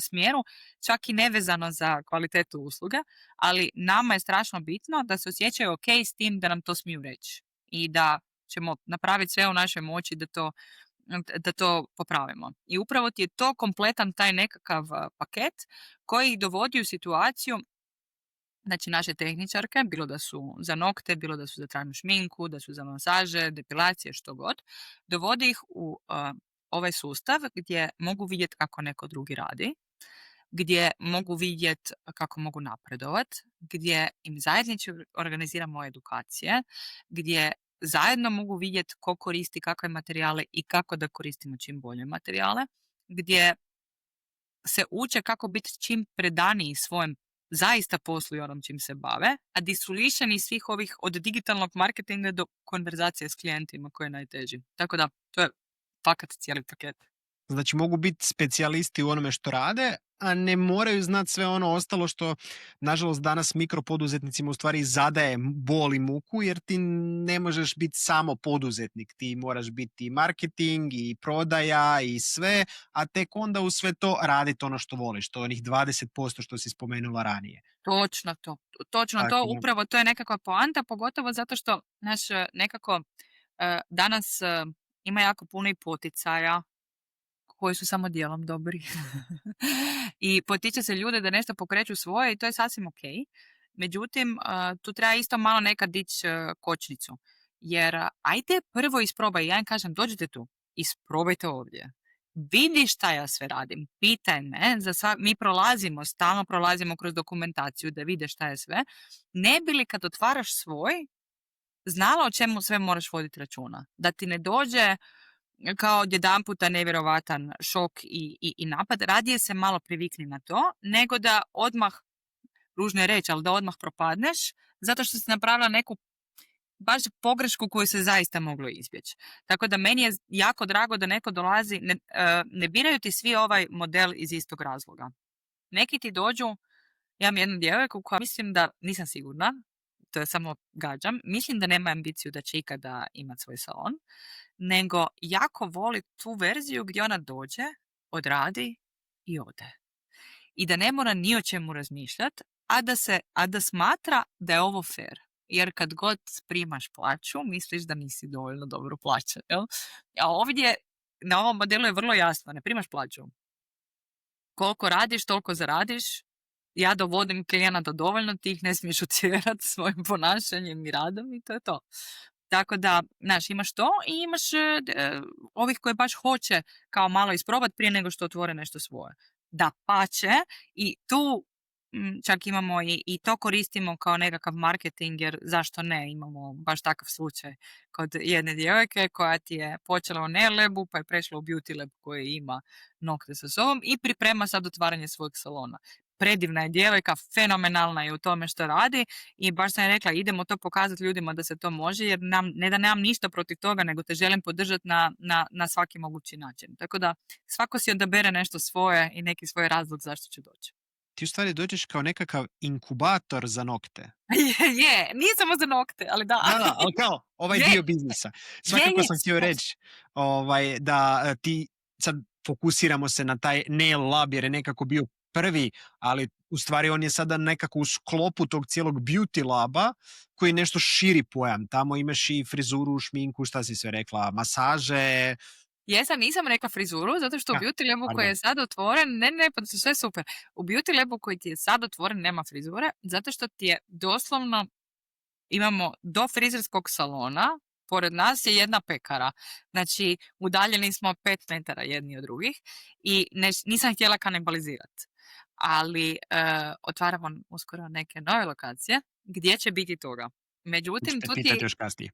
smjeru, čak i nevezano za kvalitetu usluge, ali nama je strašno bitno da se osjećaju ok s tim da nam to smiju reći i da ćemo napraviti sve u našoj moći da to popravimo. I upravo ti je to kompletan taj nekakav paket koji ih dovodi u situaciju, znači naše tehničarke, bilo da su za nokte, bilo da su za trajnu šminku, da su za masaže, depilacije, što god, dovodi ih u ovaj sustav gdje mogu vidjeti kako neko drugi radi, gdje mogu vidjeti kako mogu napredovati, gdje im zajednički organiziramo edukacije, gdje zajedno mogu vidjeti ko koristi kakve materijale i kako da koristimo čim bolje materijale, gdje se uče kako biti čim predaniji svojem zaista poslu i onom čim se bave, a di su lišeni svih ovih od digitalnog marketinga do konverzacije s klijentima koji je najteži. Tako da, to je fakat cijeli paket. Znači mogu biti specijalisti u onome što rade, a ne moraju znati sve ono ostalo što, nažalost, danas mikropoduzetnicima u stvari zadaje bol i muku, jer ti ne možeš biti samo poduzetnik. Ti moraš biti i marketing, i prodaja, i sve, a tek onda u sve to raditi ono što voliš, to onih 20% što si spomenula ranije. Točno to, upravo to je nekakva poanta, pogotovo zato što nekako danas ima jako puno i poticaja koji su samo dijelom dobri. I potiče se ljude da nešto pokreću svoje i to je sasvim ok. Međutim, tu treba isto malo nekad dići kočnicu. Jer ajde prvo isprobaj, ja im kažem dođite tu, isprobajte ovdje. Vidi šta ja sve radim, pitaj me, mi stalno prolazimo kroz dokumentaciju da vide šta je sve. Ne bi li kad otvaraš svoj, znala o čemu sve moraš voditi računa. Da ti ne dođe kao odjedanputa nevjerovatan šok i napad, radije se malo privikni na to, nego da odmah, ružno je reći, ali da odmah propadneš, zato što si napravila neku baš pogrešku koju se zaista moglo izbjeći. Tako da meni je jako drago da neko dolazi, ne biraju ti svi ovaj model iz istog razloga. Neki ti dođu, ja imam jednu djevojku koja mislim da, nisam sigurna, to je samo gađam, mislim da nema ambiciju da će ikada imati svoj salon, nego jako voli tu verziju gdje ona dođe, odradi i ode. I da ne mora ni o čemu razmišljati, a da smatra da je ovo fair. Jer kad god primaš plaću, misliš da nisi dovoljno dobro plaćen. Jel? A ovdje, na ovom modelu je vrlo jasno, ne primaš plaću. Koliko radiš, toliko zaradiš. Ja dovodim klijenata dovoljno, ti ih ne smiješ utjerati svojim ponašanjem i radom i to je to. Tako da, imaš to i imaš ovih koji baš hoće kao malo isprobati prije nego što otvore nešto svoje. Da pače, i tu čak imamo i to koristimo kao nekakav marketing, jer zašto ne, imamo baš takav slučaj kod jedne djevojke koja ti je počela u nail labu pa je prešla u beauty lab koji ima nokte sa sobom i priprema sad otvaranje svojeg salona. Predivna je djevojka, fenomenalna je u tome što radi i baš sam je rekla idemo to pokazati ljudima da se to može, jer ne da nemam ništa protiv toga, nego te želim podržati na svaki mogući način. Tako da svako si odabere nešto svoje i neki svoj razlog zašto će doći. Ti u stvari dođeš kao nekakav inkubator za nokte. Je, nije samo za nokte, ali da. Da, ali kao ovaj dio biznisa. Svakako sam htio reći da ti sad fokusiramo se na taj nail lab jer je nekako bio prvi, ali u stvari on je sada nekako u sklopu tog cijelog beauty laba koji je nešto širi pojam. Tamo imaš i frizuru, šminku, šta si sve rekla, masaže. Nisam rekla frizuru, zato što u beauty labu koji je sad otvoren, pa to sve super. U beauty labu koji ti je sad otvoren nema frizure, zato što ti je doslovno, imamo do frizerskog salona, pored nas je jedna pekara. Znači, udaljeni smo 5 metara jedni od drugih i nisam htjela kanibalizirati. Ali otvaramo uskoro neke nove lokacije gdje će biti toga. Međutim, Ćete tu ti pitati još kasnije.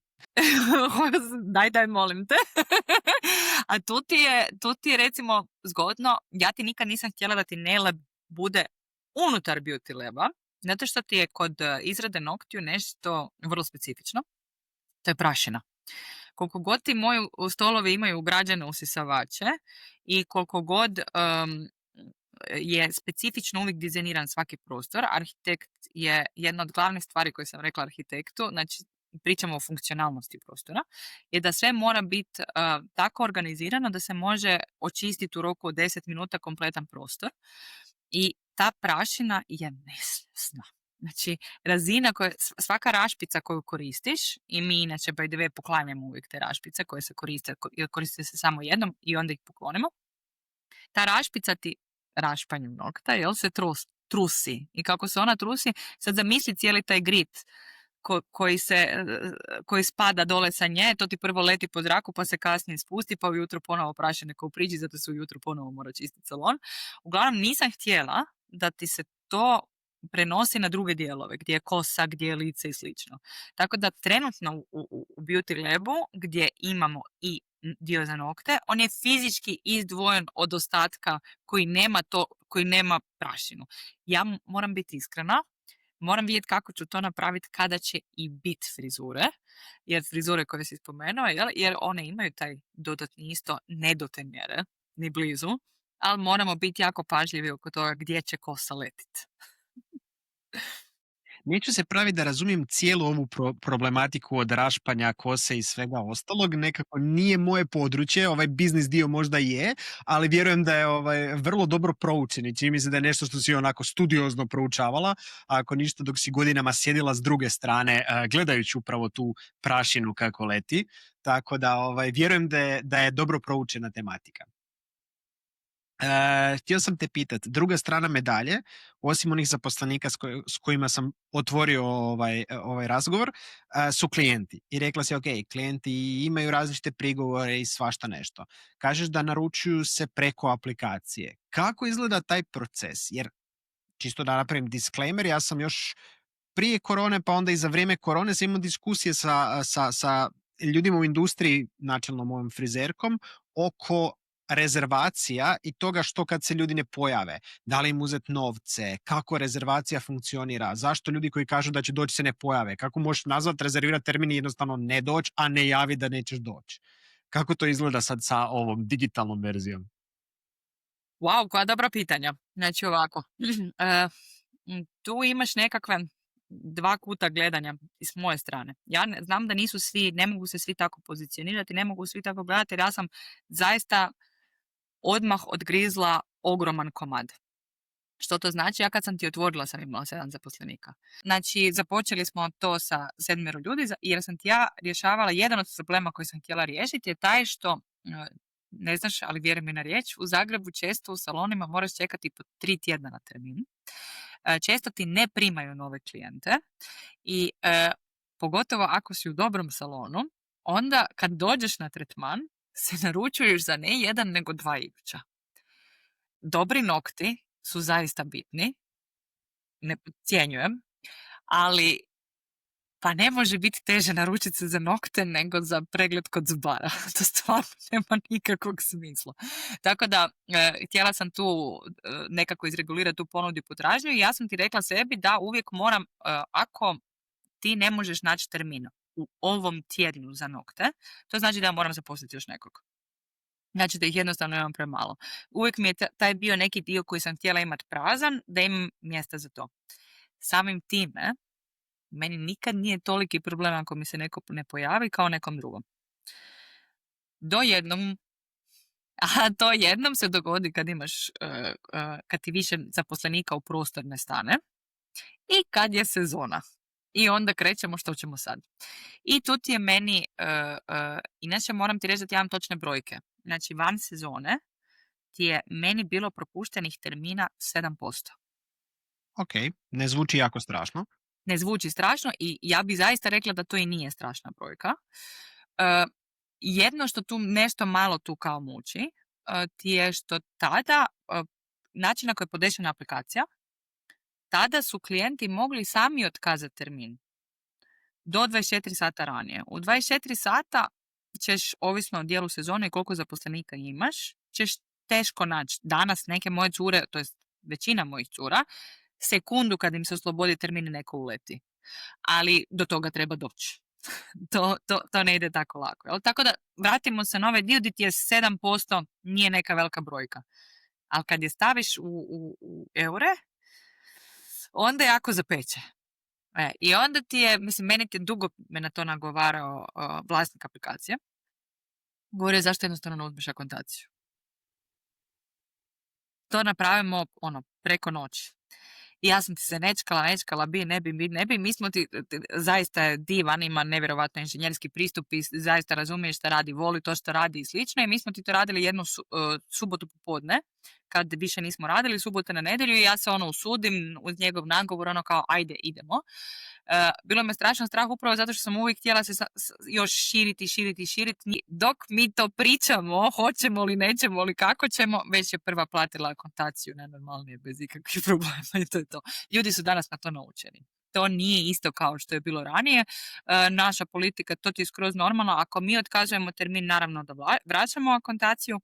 daj, molim te. A tu ti je recimo zgodno, ja ti nikad nisam htjela da ti nail bude unutar beauty laba, zato što ti je kod izrade noktiju nešto vrlo specifično. To je prašina. Koliko god ti moji stolovi imaju ugrađene usisavače i koliko god je specifično uvijek dizajniran svaki prostor, arhitekt je jedna od glavnih stvari koje sam rekla arhitektu, znači pričamo o funkcionalnosti prostora, je da sve mora biti tako organizirano da se može očistiti u roku od 10 minuta kompletan prostor i ta prašina je nesvjesna. Znači, razina svaka rašpica koju koristiš, i mi inače by the way poklanjamo uvijek te rašpice koje se koriste se samo jednom i onda ih poklonimo. Ta rašpica ti rašpanjem nokta, se trusi. I kako se ona trusi, sad zamisli cijeli taj grit koji spada dole sa nje, to ti prvo leti po zraku pa se kasnije spusti pa ujutro ponovo prašine kao u priđi, zato se ujutro ponovo mora čistiti salon. Uglavnom nisam htjela da ti se to prenosi na druge dijelove, gdje je kosa, gdje je lice i slično. Tako da trenutno u Beauty Labu gdje imamo i dio za nokte, on je fizički izdvojen od ostatka koji nema prašinu. Ja moram biti iskrena, moram vidjeti kako ću to napraviti kada će i biti frizure, jer frizure koje si spomenuo, jer one imaju taj dodatni isto, ne do te mjere, ni blizu, ali moramo biti jako pažljivi oko toga gdje će kosa letiti. Neću se praviti da razumijem cijelu ovu problematiku od rašpanja kose i svega ostalog. Nekako nije moje područje, ovaj biznis dio možda je, ali vjerujem da je vrlo dobro proučen i čini mi se da je nešto što si onako studiozno proučavala, ako ništa dok si godinama sjedila s druge strane gledajući upravo tu prašinu kako leti. Tako da vjerujem da je dobro proučena tematika. Htio sam te pitati, druga strana medalje, osim onih zaposlenika s kojima sam otvorio ovaj razgovor, su klijenti. I rekla si, ok, klijenti imaju različite prigovore i svašta nešto. Kažeš da naručuju se preko aplikacije. Kako izgleda taj proces? Jer, čisto da napravim disclaimer, ja sam još prije korone, pa onda i za vrijeme korone sam imao diskusije sa ljudima u industriji, načelno mojom frizerkom, oko rezervacija i toga što kad se ljudi ne pojave, da li im uzeti novce, kako rezervacija funkcionira, zašto ljudi koji kažu da će doći se ne pojave, kako možeš nazvati, rezervirati termin i jednostavno ne doći, a ne javi da nećeš doći. Kako to izgleda sad sa ovom digitalnom verzijom? Wow, koja dobra pitanja. Znači ovako, tu imaš nekakve 2 kuta gledanja s moje strane. Ja znam da ne mogu se svi tako pozicionirati, ne mogu svi tako gledati, jer ja sam zaista odmah odgrizla ogroman komad. Što to znači? Ja kad sam ti otvorila sam imala 7 zaposlenika. Znači, započeli smo to sa 7 ljudi, jer sam ti ja rješavala, jedan od problema koji sam htjela riješiti je taj što, ne znaš, ali vjeruj mi na riječ, u Zagrebu često u salonima moraš čekati po 3 tjedna na termin. Često ti ne primaju nove klijente i pogotovo ako si u dobrom salonu, onda kad dođeš na tretman se naručuješ za ne 1 nego 2 iduća. Dobri nokti su zaista bitni, ne cijenjujem, ali pa ne može biti teže naručiti se za nokte nego za pregled kod zubara. To stvarno nema nikakvog smisla. Tako da htjela sam tu nekako izregulirati tu ponudu i potražnju i ja sam ti rekla sebi da uvijek moram, ako ti ne možeš naći termin u ovom tjednu za nokte, to znači da ja moram zaposliti još nekog. Znači da ih jednostavno imam premalo. Uvijek mi je taj bio neki dio koji sam htjela imati prazan, da imam mjesta za to. Samim time, meni nikad nije toliki problem ako mi se neko ne pojavi kao nekom drugom. To jednom se dogodi kad imaš, kad ti više zaposlenika u prostor ne stane i kad je sezona. I onda krećemo što ćemo sad. I tu ti je meni, inače moram ti reći da ti imam točne brojke. Znači van sezone ti je meni bilo propuštenih termina 7%. Ok, ne zvuči jako strašno. Ne zvuči strašno i ja bih zaista rekla da to i nije strašna brojka. jedno što tu nešto malo tu kao muči, ti je što tada, način na koji je podešena aplikacija, tada su klijenti mogli sami otkazati termin do 24 sata ranije. U 24 sata ćeš, ovisno o dijelu sezone i koliko zaposlenika imaš, ćeš teško naći. Danas neke moje cure, to jest većina mojih cura, sekundu kad im se oslobodi termin neko uleti. Ali do toga treba doći. To ne ide tako lako. Jel? Tako da vratimo se na ovaj dio gdje ti je 7%, nije neka velika brojka. Ali kad je staviš u eure, onda jako zapeće. I onda ti je, mislim, meni ti je dugo me na to nagovarao vlasnik aplikacije. Govorio zašto jednostavno ne uzmeš akontaciju. To napravimo preko noći. I ja sam ti se nečkala, ne bi, mi smo zaista je divan, ima nevjerovatno inženjerski pristup i zaista razumije šta radi, voli to što radi i slično i mi smo ti to radili jednu subotu popodne, kad više nismo radili, subota na nedjelju i ja se usudim uz njegov nagovor, kao ajde, idemo. Bilo me strašno strah upravo zato što sam uvijek htjela se još širiti. Dok mi to pričamo, hoćemo li, nećemo li, kako ćemo, već je prva platila akontaciju najnormalnije, bez ikakvih problema i to je to. Ljudi su danas na to naučeni. To nije isto kao što je bilo ranije. Naša politika, to ti je skroz normalno. Ako mi otkazujemo termin, naravno da vraćamo akontaciju.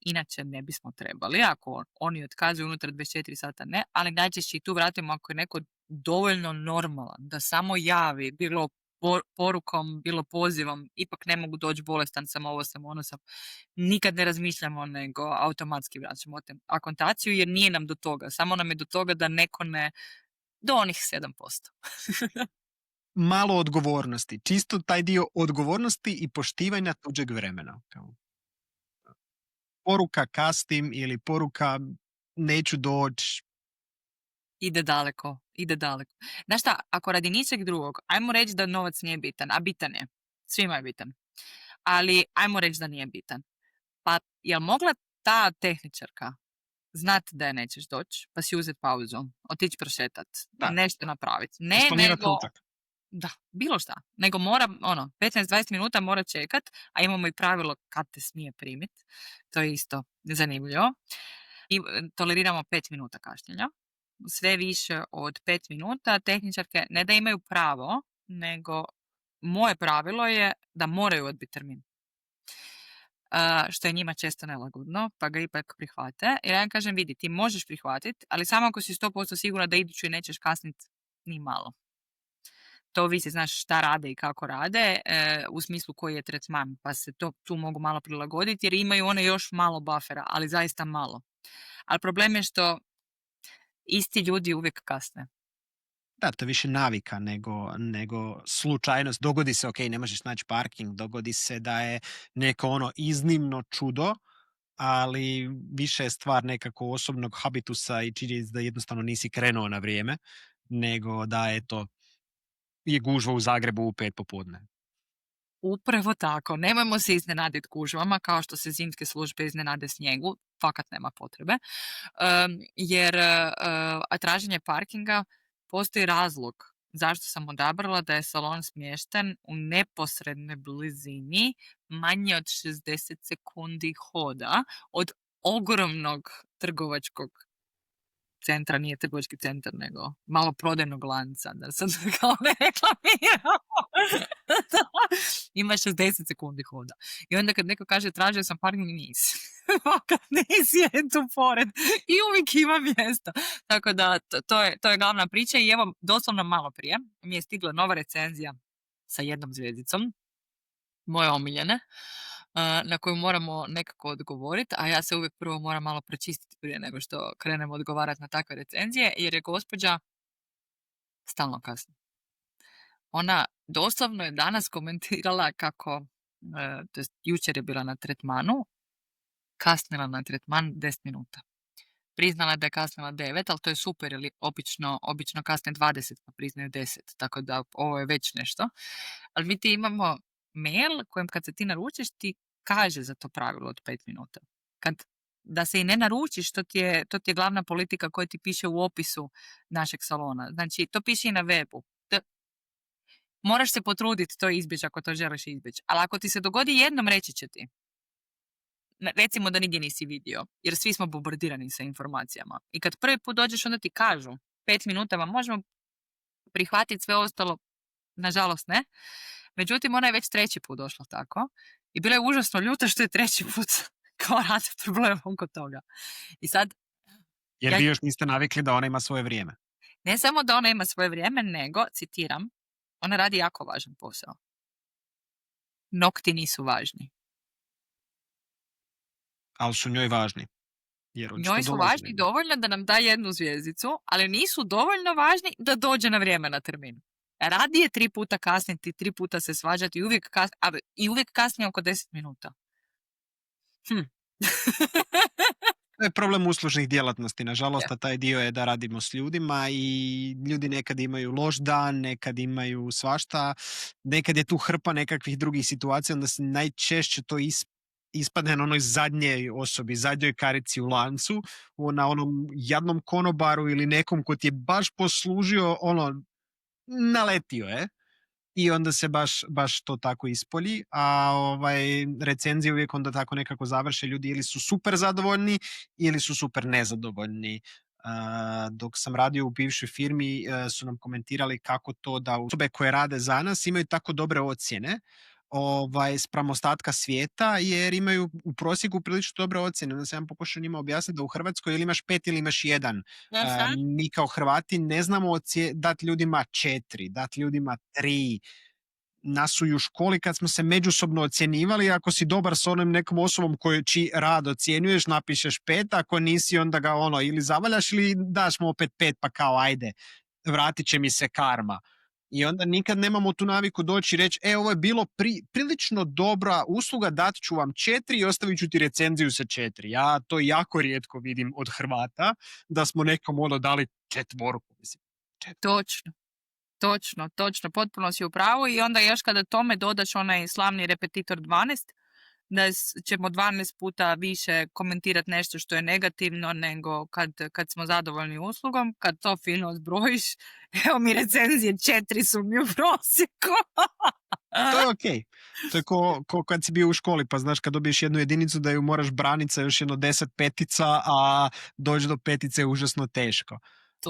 Inače ne bismo trebali, ako oni otkazuju unutar 24 sata ne, ali najčešće i tu vratimo ako je neko dovoljno normalan da samo javi, bilo porukom, bilo pozivom, ipak ne mogu doći, bolestan sam, ovo sam, ono sam, nikad ne razmišljamo nego automatski vraćamo akontaciju jer nije nam do toga, samo nam je do toga da neko ne, do onih 7%. Malo odgovornosti, čisto taj dio odgovornosti i poštivanja tuđeg vremena. Poruka kastim ili poruka neću doći. Ide daleko. Znaš šta, ako radi ničeg drugog, ajmo reći da novac nije bitan, a bitan je. Svima je bitan. Ali ajmo reći da nije bitan. Pa jel mogla ta tehničarka znati da je nećeš doći, pa si uzeti pauzu, otići prošetat, nešto napraviti. Ne, nego... Da, bilo šta. Nego mora, 15-20 minuta mora čekat, a imamo i pravilo kad te smije primiti. To je isto zanimljivo. I toleriramo 5 minuta kašnjenja. Sve više od 5 minuta tehničarke ne da imaju pravo, nego moje pravilo je da moraju odbiti termin. Što je njima često nelagodno, pa ga ipak prihvate. Jer ja kažem, vidi, ti možeš prihvatiti, ali samo ako si 100% sigurna da iduću i nećeš kasniti ni malo. To ovisi, znaš šta rade i kako rade, u smislu koji je tretman, pa se to tu mogu malo prilagoditi jer imaju one još malo buffera, ali zaista malo. Ali problem je što isti ljudi uvijek kasne. Da, to je više navika nego slučajnost. Dogodi se, ok, ne možeš naći parking, dogodi se da je neko iznimno čudo, ali više je stvar nekako osobnog habitusa i činjenica da jednostavno nisi krenuo na vrijeme, nego da je gužva u Zagrebu u 5 popodne. Upravo tako. Nemojmo se iznenaditi gužvama kao što se zimske službe iznenade snijegu. Fakat nema potrebe. Jer traženje parkinga postoji razlog zašto sam odabrala da je salon smješten u neposrednoj blizini manje od 60 sekundi hoda od ogromnog trgovačkog centra, nije trgovački centar, nego malo prodajnog lanca, da sad kao ne reklamiram. Ima 60 sekundi hoda. I onda kad neko kaže tražio sam parking, nisi. Kad nisi je tu pored i uvijek ima mjesto. Tako da to je glavna priča i evo doslovno malo prije mi je stigla nova recenzija sa 1 zvijezdicom, moje omiljene, na koju moramo nekako odgovoriti, a ja se uvijek prvo moram malo pročistiti prije nego što krenemo odgovarati na takve recenzije, jer je gospođa stalno kasni. Ona doslovno je danas komentirala kako, to jest jučer je bila na tretmanu, kasnila na tretman 10 minuta. Priznala da je kasnila 9, ali to je super, jer obično kasne 20, pa priznaju 10, tako da ovo je već nešto. Ali mi ti imamo mail kojem kad se ti naručiš ti kaže za to pravilo od 5 minuta. Da se i ne naručiš, to ti je glavna politika koja ti piše u opisu našeg salona. Znači, to piše i na webu. moraš se potruditi to izbjeći ako to želiš izbjeći. Ali ako ti se dogodi jednom, reći će ti. Recimo da nigdje nisi vidio, jer svi smo bombardirani sa informacijama. I kad prvi put dođeš, onda ti kažu 5 minuta vam možemo prihvatiti, sve ostalo, nažalost ne. Međutim, ona je već 3. put došla tako i bila je užasno ljuta što je 3. put kao radi problem oko toga. I sad, Jer vi još niste navikli da ona ima svoje vrijeme. ne samo da ona ima svoje vrijeme, nego, citiram, ona radi jako važan posao. Nokti nisu važni. Ali su njoj važni. Njoj su važni dovoljno da nam da 1 zvjezdicu, ali nisu dovoljno važni da dođe na vrijeme na termin. Radije 3 puta kasniti, 3 puta se svađati i uvijek kasnije oko 10 minuta. To je problem uslužnih djelatnosti. Nažalost, taj dio je da radimo s ljudima i ljudi nekad imaju loš dan, nekad imaju svašta, nekad je tu hrpa nekakvih drugih situacija, onda se najčešće to ispadne na onoj zadnjoj osobi, zadnjoj karici u lancu, na onom jadnom konobaru ili nekom ko ti je baš poslužio, naletio je. I onda se baš to tako ispolji, a recenzije uvijek onda tako nekako završe, ljudi ili su super zadovoljni ili su super nezadovoljni. Dok sam radio u bivšoj firmi su nam komentirali kako to da osobe koje rade za nas imaju tako dobre ocjene spram ostatka svijeta, jer imaju u prosjeku prilično dobre ocjene. Onda sam pokušao njima objasniti da u Hrvatskoj ili imaš 5 ili imaš 1. Mi kao Hrvati ne znamo dati ljudima 4, dati ljudima 3. Nas su i u školi kad smo se međusobno ocjenjivali, ako si dobar s onom nekom osobom čiji rad ocjenjuješ, napišeš 5, ako nisi onda ga ili zavaljaš ili daš mu opet 5 pa kao ajde, vratit će mi se karma. I onda nikad nemamo tu naviku doći i reći ovo je bilo prilično dobra usluga, dat ću vam 4 i ostavit ću ti recenziju sa 4. Ja to jako rijetko vidim od Hrvata, da smo nekom dali 4. Mislim. Točno, potpuno si u pravu i onda još kada tome dodaš onaj slavni repetitor 12, da ćemo 12 puta više komentirati nešto što je negativno nego kad smo zadovoljni uslugom, kad to fino zbrojiš, evo mi recenzije 4 su mi u prosjeku. To je okej. To je ko kad si bio u školi, pa znaš kad dobiješ 1 jedinicu da ju moraš braniti sa još 10 petica, a doći do 5 je užasno teško.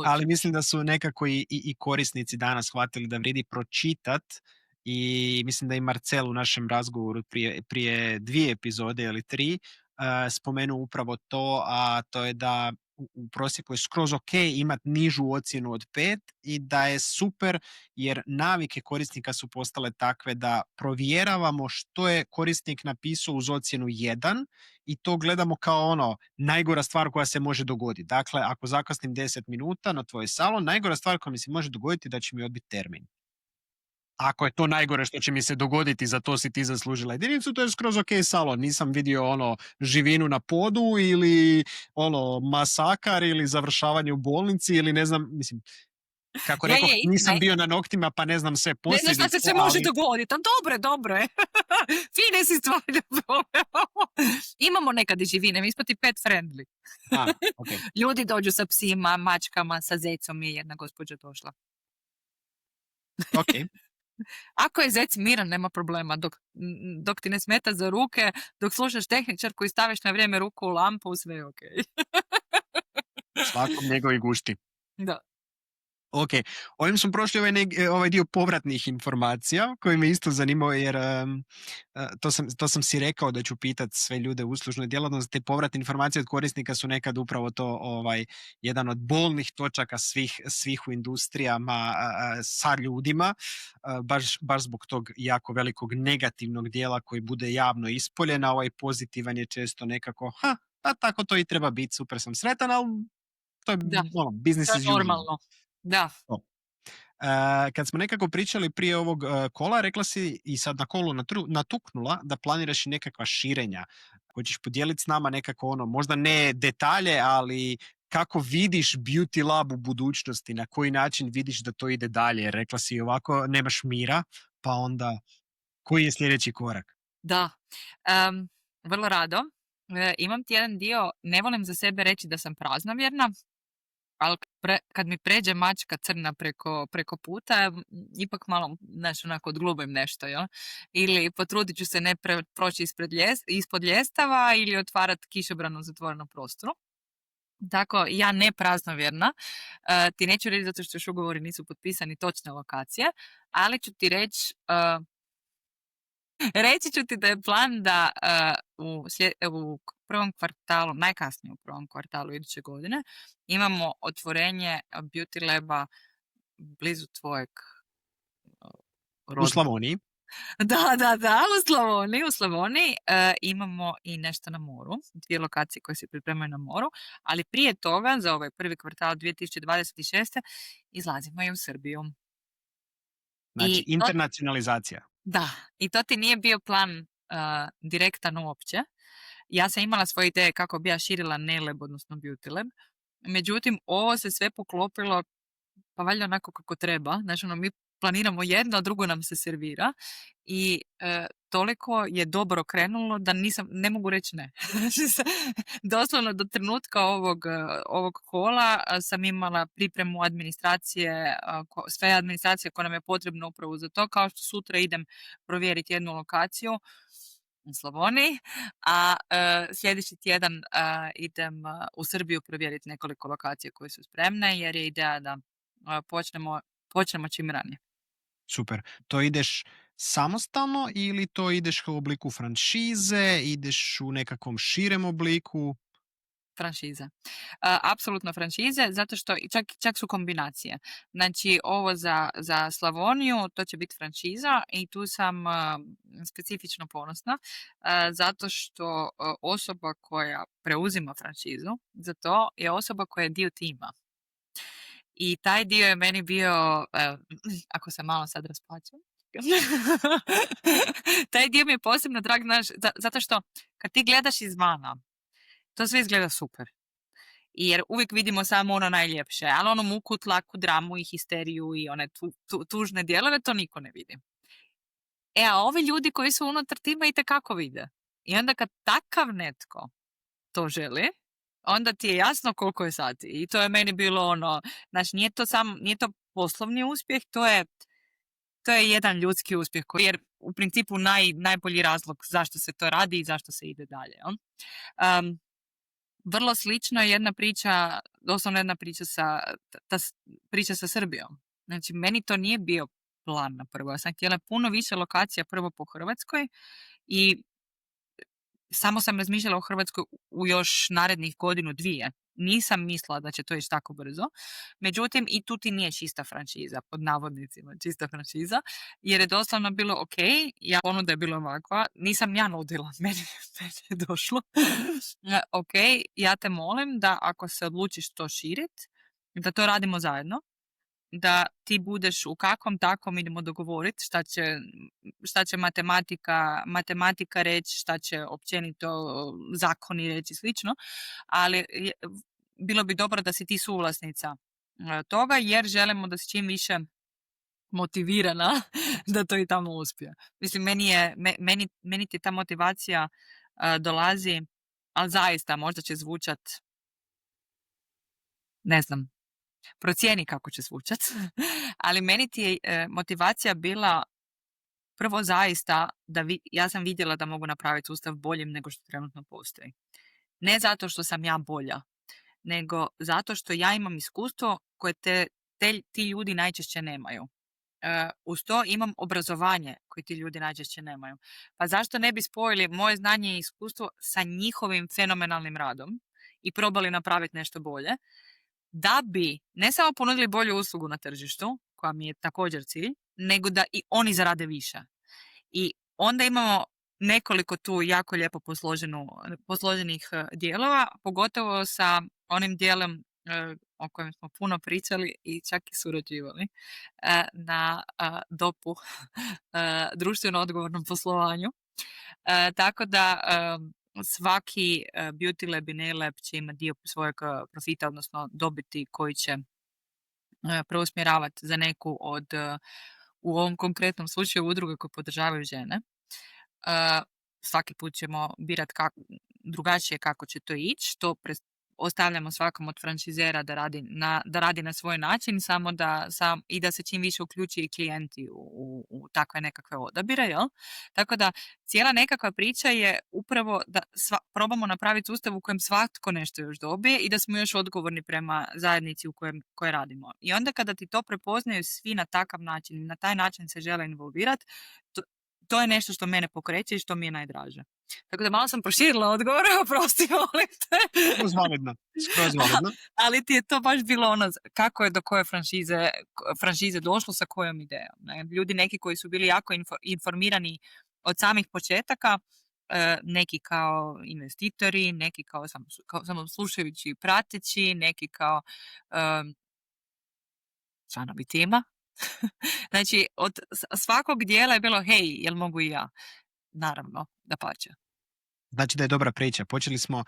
Ali mislim da su nekako i korisnici danas shvatili da vredi pročitat i mislim da i Marcel u našem razgovoru prije 2 epizode ili 3 spomenuo upravo to, a to je da u prosjeku je skroz ok imati nižu ocjenu od 5 i da je super jer navike korisnika su postale takve da provjeravamo što je korisnik napisao uz ocjenu 1 i to gledamo kao najgora stvar koja se može dogoditi. Dakle, ako zakasnim 10 minuta na tvoj salon, najgora stvar koja mi se može dogoditi je da će mi odbiti termin. Ako je to najgore što će mi se dogoditi, za to si ti zaslužila jedinicu, to je skroz ok salon. Nisam vidio živinu na podu ili masakar ili završavanje u bolnici ili ne znam, mislim, kako rekao, nisam bio na noktima pa ne znam sve posljedice. Ne znaš šta se sve može dogoditi, a dobro je. Fine si stvari imamo nekad i živine, mi smo ti pet friendly. Okay. Ljudi dođu sa psima, mačkama, sa zecom je jedna gospođa došla. Ok. Ako je zec miran, nema problema. Dok ti ne smeta za ruke, dok slušaš tehničarku i staviš na vrijeme ruku u lampu, sve je ok. Svakom njegovi gušti. Da. Ok, ovim smo prošli ovaj dio povratnih informacija koji me isto zanimao jer to sam si rekao da ću pitati sve ljude u uslužnoj djelatnosti. Te povratne informacije od korisnika su nekad upravo to jedan od bolnih točaka svih u industrijama sa ljudima, baš zbog tog jako velikog negativnog dijela koji bude javno ispoljen, a ovaj pozitivan je često nekako tako to i treba biti, super sam sretan, ali to je business as usual. Normalno. Da. Kad smo nekako pričali prije ovog kola, rekla si i sad na kolu natuknula da planiraš i nekakva širenja. Hoćeš podijeliti s nama nekako možda ne detalje, ali kako vidiš Beauty Lab u budućnosti, na koji način vidiš da to ide dalje? Rekla si ovako, nemaš mira, pa onda koji je sljedeći korak? Da, vrlo rado. Imam ti jedan dio, ne volim za sebe reći da sam praznovjerna, ali kad mi pređe mačka crna preko puta, ipak malo, znaš, onako odglubim nešto, jel? Ili potrudit ću se ne proći ispod ljestava ili otvarat kišobran u zatvorenom prostoru. Tako, ja ne praznovjerna, ti neću reći zato što još ugovori nisu potpisani točne lokacije, ali ću ti reći, reći ću ti da je plan da u prvom kvartalu, najkasnije u prvom kvartalu iduće godine, imamo otvorenje Beauty Laba blizu tvojeg U rodnog. Slavoniji. Da, u Slavoniji imamo i nešto na moru, 2 lokacije koje se pripremaju na moru, ali prije toga, za ovaj prvi kvartal 2026. izlazimo i u Srbiju. Znači, I internacionalizacija. Da, i to ti nije bio plan direktan uopće. Ja sam imala svoje ideje kako bi ja širila Nelab, odnosno Beauty Lab. Međutim, ovo se sve poklopilo pa valjda onako kako treba. Znači, mi planiramo jedno, a drugo nam se servira i toliko je dobro krenulo da ne mogu reći ne. Doslovno do trenutka ovog kola sam imala pripremu administracije, sve administracije koja nam je potrebna upravo za to, kao što sutra idem provjeriti jednu lokaciju u Slavoniji, a sljedeći tjedan idem u Srbiju provjeriti nekoliko lokacija koje su spremne, jer je ideja da počnemo čim ranije. Super. To ideš samostalno ili to ideš u obliku franšize, ideš u nekakvom širem obliku? Franšize. Apsolutno franšize, zato što čak su kombinacije. Znači, ovo za Slavoniju, to će biti franšiza i tu sam specifično ponosna, zato što osoba koja preuzima franšizu za to je osoba koja je dio tima. I taj dio je meni bio, ako se malo sad rasplaćam, taj dio mi je posebno drag, zato što kad ti gledaš izvana, to sve izgleda super. Jer uvijek vidimo samo ono najljepše, ali ono muku, tlaku, dramu i histeriju i one tužne dijelove, to niko ne vidi. A ovi ljudi koji su unutar tima itekako vide. I onda kad takav netko to želi, onda ti je jasno koliko je sati. I to je meni bilo ono, znači nije to poslovni uspjeh, to je jedan ljudski uspjeh, jer u principu najbolji razlog zašto se to radi i zašto se ide dalje. Vrlo slično je jedna priča, doslovno jedna priča sa Srbijom. Znači, meni to nije bio plan na prvo. Ja sam htjela puno više lokacija prvo po Hrvatskoj i samo sam razmišljala o Hrvatskoj u još narednih 1-2. Nisam mislila da će to ići tako brzo. Međutim, i tu ti nije čista franšiza, pod navodnicima čista franšiza, jer je doslovno bilo ok, ponuda je bila ovakva, nisam ja nudila, meni je došlo. Ok, ja te molim da ako se odlučiš to širit, da to radimo zajedno, da ti budeš u kakvom takvom idemo dogovoriti šta će matematika reći, šta će općenito zakoni reći slično, ali bilo bi dobro da si ti suvlasnica toga, jer želimo da si čim više motivirana da to i tamo uspije. Mislim, meni ti ta motivacija dolazi, ali zaista možda će zvučat, ne znam, procijeni kako će zvučat, ali meni ti je motivacija bila prvo zaista ja sam vidjela da mogu napraviti sustav boljim nego što trenutno postoji. Ne zato što sam ja bolja, nego zato što ja imam iskustvo koje ti ljudi najčešće nemaju. Uz to imam obrazovanje koje ti ljudi najčešće nemaju. Pa zašto ne bi spojili moje znanje i iskustvo sa njihovim fenomenalnim radom i probali napraviti nešto bolje, da bi ne samo ponudili bolju uslugu na tržištu, koja mi je također cilj, nego da i oni zarade više. I onda imamo nekoliko tu jako lijepo posloženih dijelova, pogotovo sa onim dijelom o kojem smo puno pričali i čak i surađivali na DOP-u, društveno odgovornom poslovanju. Tako da svaki Beauty Lab i Nail Lab će imati dio svojeg profita, odnosno dobiti koji će preusmjeravati za neku od, u ovom konkretnom slučaju, udruge koje podržavaju žene. Svaki put ćemo birati drugačije kako će to ići. To ostavljamo svakom od franšizera da radi na svoj način, samo i da se čim više uključi i klijenti u takve nekakve odabire, jel? Tako da cijela nekakva priča je upravo da probamo napraviti sustav u kojem svatko nešto još dobije i da smo još odgovorni prema zajednici u koje radimo. I onda kada ti to prepoznaju svi na takav način i na taj način se žele involvirati, to je nešto što mene pokreće i što mi je najdraže. Tako da malo sam proširila odgovor, oprosti, molim te. Skroz validno. Ali ti je to baš bilo ono, kako je do koje franšize došlo sa kojom idejom. Ne? Ljudi neki koji su bili jako informirani od samih početaka, neki kao investitori, neki kao samo slušajući i prateći, neki kao članovi tima. Znači, od svakog dijela je bilo, hej, jel mogu i ja? Naravno, dapače. Znači da je dobra priča. Počeli smo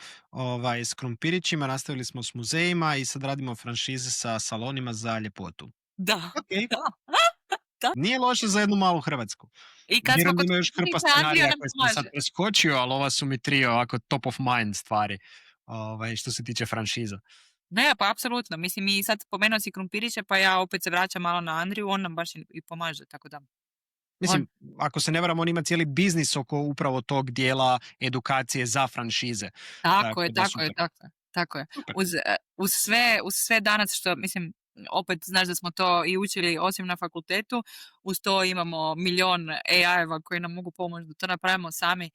s krumpirićima, nastavili smo s muzejima i sad radimo franšize sa salonima za ljepotu. Da. Okay. Da. Nije loše za jednu malu Hrvatsku. I kad vjerujem da ima još hrpa scenarija koje sam sad preskočio, ali ova su mi 3 ovako top of mind stvari što se tiče franšiza. Ne, pa apsolutno. Mislim, i sad spomenuo si krumpiriće, pa ja opet se vraćam malo na Andriju, on nam baš i pomaže, tako da. Mislim, ako se ne varam, on ima cijeli biznis oko upravo tog dijela edukacije za franšize. Tako je. Uz sve danas što, mislim, opet znaš da smo to i učili osim na fakultetu, uz to imamo milion AI-eva koji nam mogu pomoći da to napravimo sami.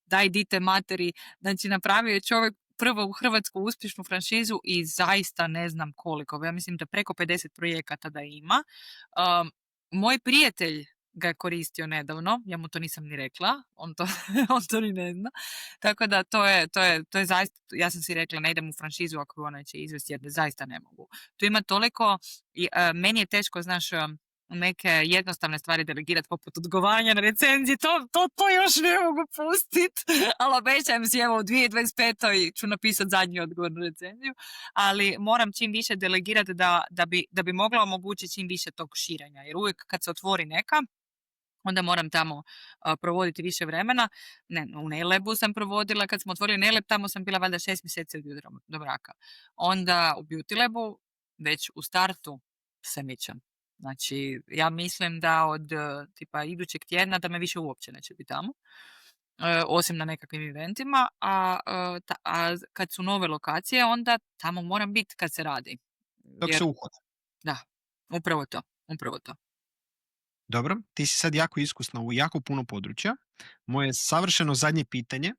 Daj dite materi, znači napravio je čovjek prvo u Hrvatsku uspješnu franšizu i zaista ne znam koliko. Ja mislim da preko 50 projekata da ima. Moj prijatelj ga je koristio nedavno, ja mu to nisam ni rekla, on to ni ne zna. Tako da to je zaista, ja sam si rekla ne idem u franšizu ako ona će izvesti jer zaista ne mogu. Tu ima toliko, meni je teško, znaš, neke jednostavne stvari delegirati poput odgovaranja na recenziji, to još ne mogu pustiti, ali obećajem si, evo u 2025. ću napisati zadnji odgovor na recenziju, ali moram čim više delegirati da bi mogla omogućiti čim više tog širenja, jer uvijek kad se otvori neka, onda moram tamo provoditi više vremena. Ne, u Nailabu sam provodila, kad smo otvorili Nailab, tamo sam bila valjda 6 mjeseci do braka. Onda u Beauty Labu, već u startu se mičem. Znači, ja mislim da od tipa idućeg tjedna da me više uopće neće biti tamo, osim na nekakvim eventima, a kad su nove lokacije, onda tamo moram biti kad se radi. Dok se uhode. Da, upravo to. Dobro, ti si sad jako iskusna u jako puno područja. Moje savršeno zadnje pitanje,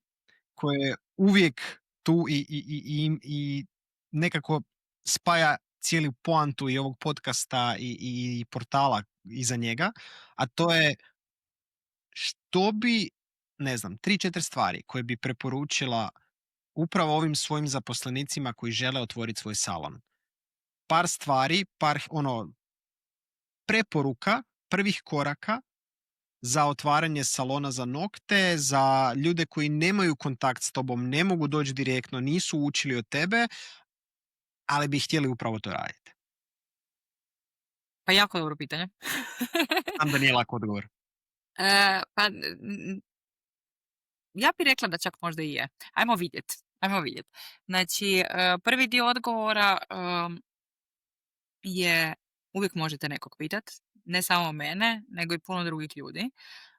koje je uvijek tu i nekako spaja cijeli poantu i ovog podcasta i portala iza njega, a to je što bi, ne znam, 3-4 stvari koje bi preporučila upravo ovim svojim zaposlenicima koji žele otvoriti svoj salon. Par stvari, preporuka, prvih koraka za otvaranje salona za nokte, za ljude koji nemaju kontakt s tobom, ne mogu doći direktno, nisu učili od tebe, ali bi htjeli upravo to raditi. Pa jako dobro pitanje. Znam da nije lako odgovor. Pa ja bih rekla da čak možda i je. Ajmo vidjeti. Znači, prvi dio odgovora je uvijek možete nekog pitati. Ne samo mene, nego i puno drugih ljudi.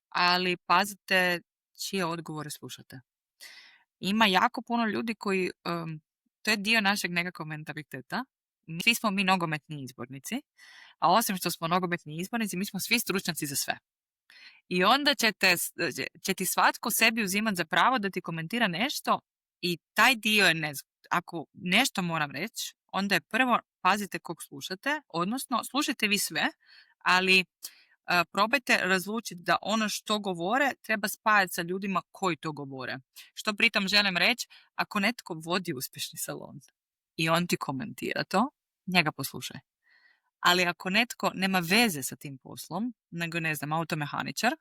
Ali pazite čije odgovore slušate. Ima jako puno ljudi koji, to je dio našeg nekakvog mentaliteta. Svi smo mi nogometni izbornici, a osim što smo nogometni izbornici, mi smo svi stručnjaci za sve. I onda će ti svatko sebi uzimati za pravo da ti komentira nešto i taj dio je, ne znam, ako nešto moram reći, onda je prvo pazite kog slušate, odnosno slušajte vi sve, ali probajte razlučiti da ono što govore treba spajati sa ljudima koji to govore. Što pritom želim reći, ako netko vodi uspješni salon i on ti komentira to, njega poslušaj. Ali ako netko nema veze sa tim poslom, nego ne znam, automehaničar,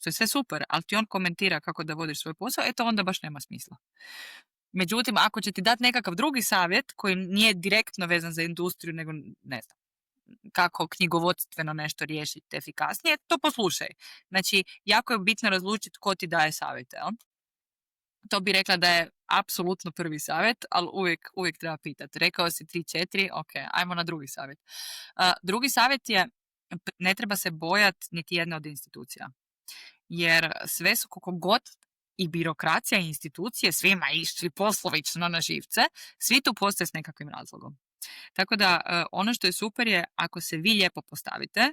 što je sve super, ali ti on komentira kako da vodiš svoj posao, eto onda baš nema smisla. Međutim, ako će ti dati nekakav drugi savjet koji nije direktno vezan za industriju, nego ne znam, kako knjigovodstveno nešto riješiti efikasnije, to poslušaj. Znači, jako je bitno razlučiti ko ti daje savjete. To bi rekla da je apsolutno prvi savjet, ali uvijek treba pitati. Rekao si 3-4, ok, ajmo na drugi savjet. Drugi savjet je, ne treba se bojati niti jedne od institucija. Jer sve su koliko god i birokracija i institucije svima išli poslovično na živce, svi tu postoje s nekakvim razlogom. Tako da ono što je super je ako se vi lijepo postavite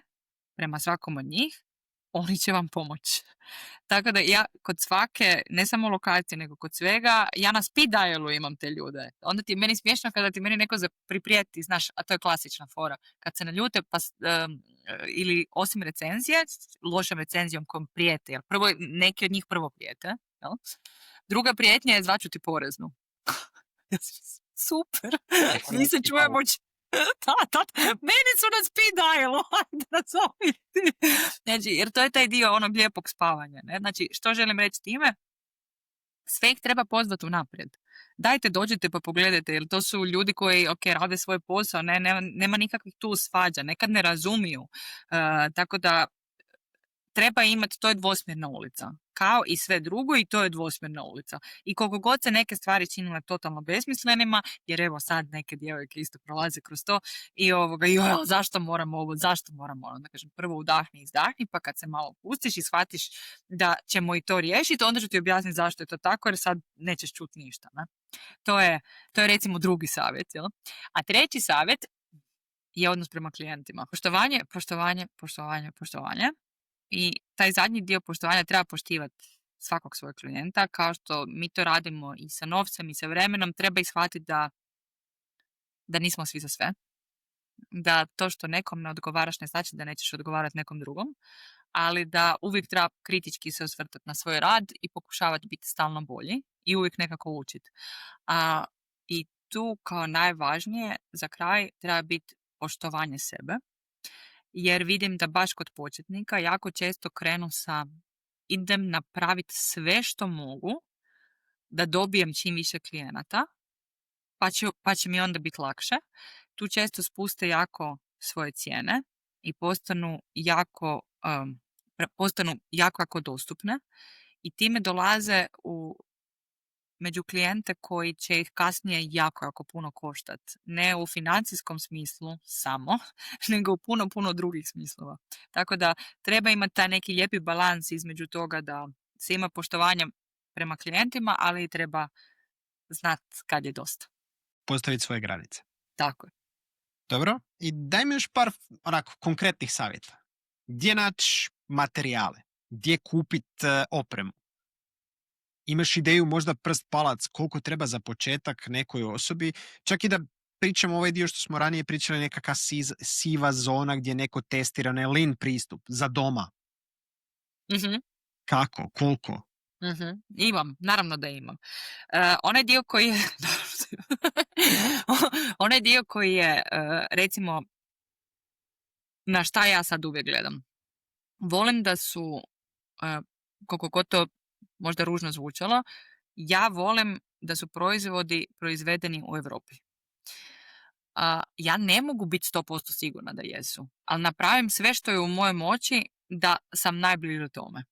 prema svakom od njih, oni će vam pomoći. Tako da ja kod svake, ne samo lokacije, nego kod svega, ja na speed dialu imam te ljude. Onda ti je meni smiješno kada ti meni neko priprijeti, znaš, a to je klasična fora. Kad se naljute, pa, ili osim recenzije, lošom recenzijom kom prijete, jer prvo, neki od njih prvo prijete, jel? Druga prijetnja je zvaću ti poreznu. Super, mi se čujemo meni su na speed dialu, ajde nazovi ti. Znači, jer to je taj dio onog lijepog spavanja. Ne? Znači, što želim reći time? Sve ih treba pozvati unaprijed. Dajte, dođite pa pogledajte, jer to su ljudi koji, ok, rade svoj posao, nema nikakvih tu svađa, nekad ne razumiju. Tako da, treba imati, to je dvosmjerna ulica. Kao i sve drugo, i to je dvosmjerna ulica. I koliko god se neke stvari činile totalno besmislenima, jer evo sad neke djevojke isto prolaze kroz to i zašto moram ovo, zašto moram ono. Da kažem, prvo udahni, izdahni, pa kad se malo pustiš i shvatiš da ćemo i to riješiti, onda ću ti objasniti zašto je to tako, jer sad nećeš čuti ništa. Ne? To je recimo drugi savjet. Jel? A treći savjet je odnos prema klijentima. Poštovanje. I taj zadnji dio poštovanja treba poštivati svakog svojeg klijenta, kao što mi to radimo i sa novcem i sa vremenom, treba ih shvatiti da nismo svi za sve. Da to što nekom ne odgovaraš ne znači da nećeš odgovarati nekom drugom, ali da uvijek treba kritički se osvrtati na svoj rad i pokušavati biti stalno bolji i uvijek nekako učiti. I tu kao najvažnije za kraj treba biti poštovanje sebe. Jer vidim da baš kod početnika jako često krenu sa idem napraviti sve što mogu da dobijem čim više klijenata, pa će mi onda biti lakše. Tu često spuste jako svoje cijene i postanu jako dostupne i time dolaze među klijente koji će ih kasnije jako puno koštati. Ne u financijskom smislu samo, nego u puno drugih smislova. Tako da treba imati taj neki lijepi balans između toga da se ima poštovanja prema klijentima, ali i treba znati kad je dosta. Postaviti svoje granice. Tako je. Dobro. I daj mi još par konkretnih savjeta. Gdje naći materijale? Gdje kupiti opremu? Imaš ideju možda prst palac koliko treba za početak nekoj osobi, čak i da pričamo ovaj dio što smo ranije pričali, nekakva siva zona gdje neko testira, ne lean pristup za doma. Mm-hmm. Kako? Koliko? Mm-hmm. Imam, naravno da imam. Onaj dio koji je recimo na šta ja sad uvijek gledam. Volim da su koliko god to možda ružno zvučalo, ja volim da su proizvodi proizvedeni u Europi. Ja ne mogu biti 100% sigurna da jesu, ali napravim sve što je u mojoj moći da sam najbliže tome.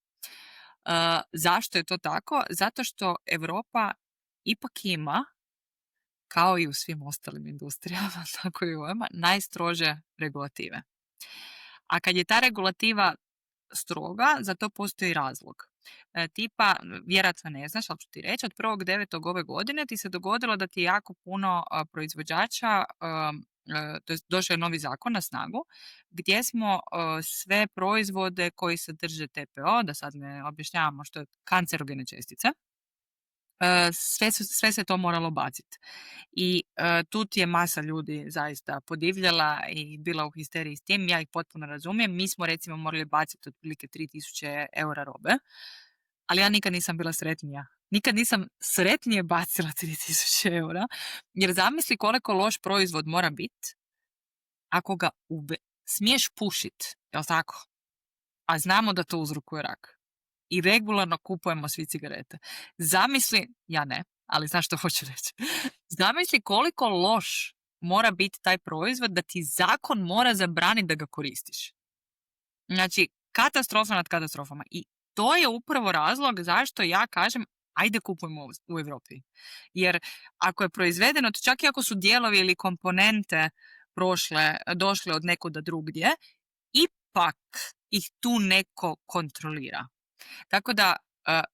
Zašto je to tako? Zato što Europa ipak ima, kao i u svim ostalim industrijama, tako i u ovima, najstrože regulative. A kad je ta regulativa stroga, za to postoji razlog. Tipa, vjerojatno ne znaš, ali ću ti reći, od 1.9. ove godine ti se dogodilo da ti jako puno proizvođača, došao je novi zakon na snagu, gdje smo sve proizvode koji sadrže TPO, da sad ne objašnjavamo što je kancerogene čestice, sve se to moralo baciti. I tu ti je masa ljudi zaista podivljala i bila u histeriji s tim, ja ih potpuno razumijem. Mi smo recimo morali baciti otprilike 3.000 eura robe, ali ja nikad nisam bila sretnija. Nikad nisam sretnije bacila 3.000 eura, jer zamisli koliko loš proizvod mora biti ako ga smiješ pušit, jel tako? A znamo da to uzrokuje rak. I regularno kupujemo svi cigarete. Zamisli, ja ne, ali znaš što hoću reći. Zamisli koliko loš mora biti taj proizvod da ti zakon mora zabraniti da ga koristiš. Znači, katastrofa nad katastrofama. I to je upravo razlog zašto ja kažem ajde kupujmo u Europi. Jer ako je proizvedeno, čak i ako su dijelovi ili komponente došle od nekuda drugdje, ipak ih tu neko kontrolira. Tako da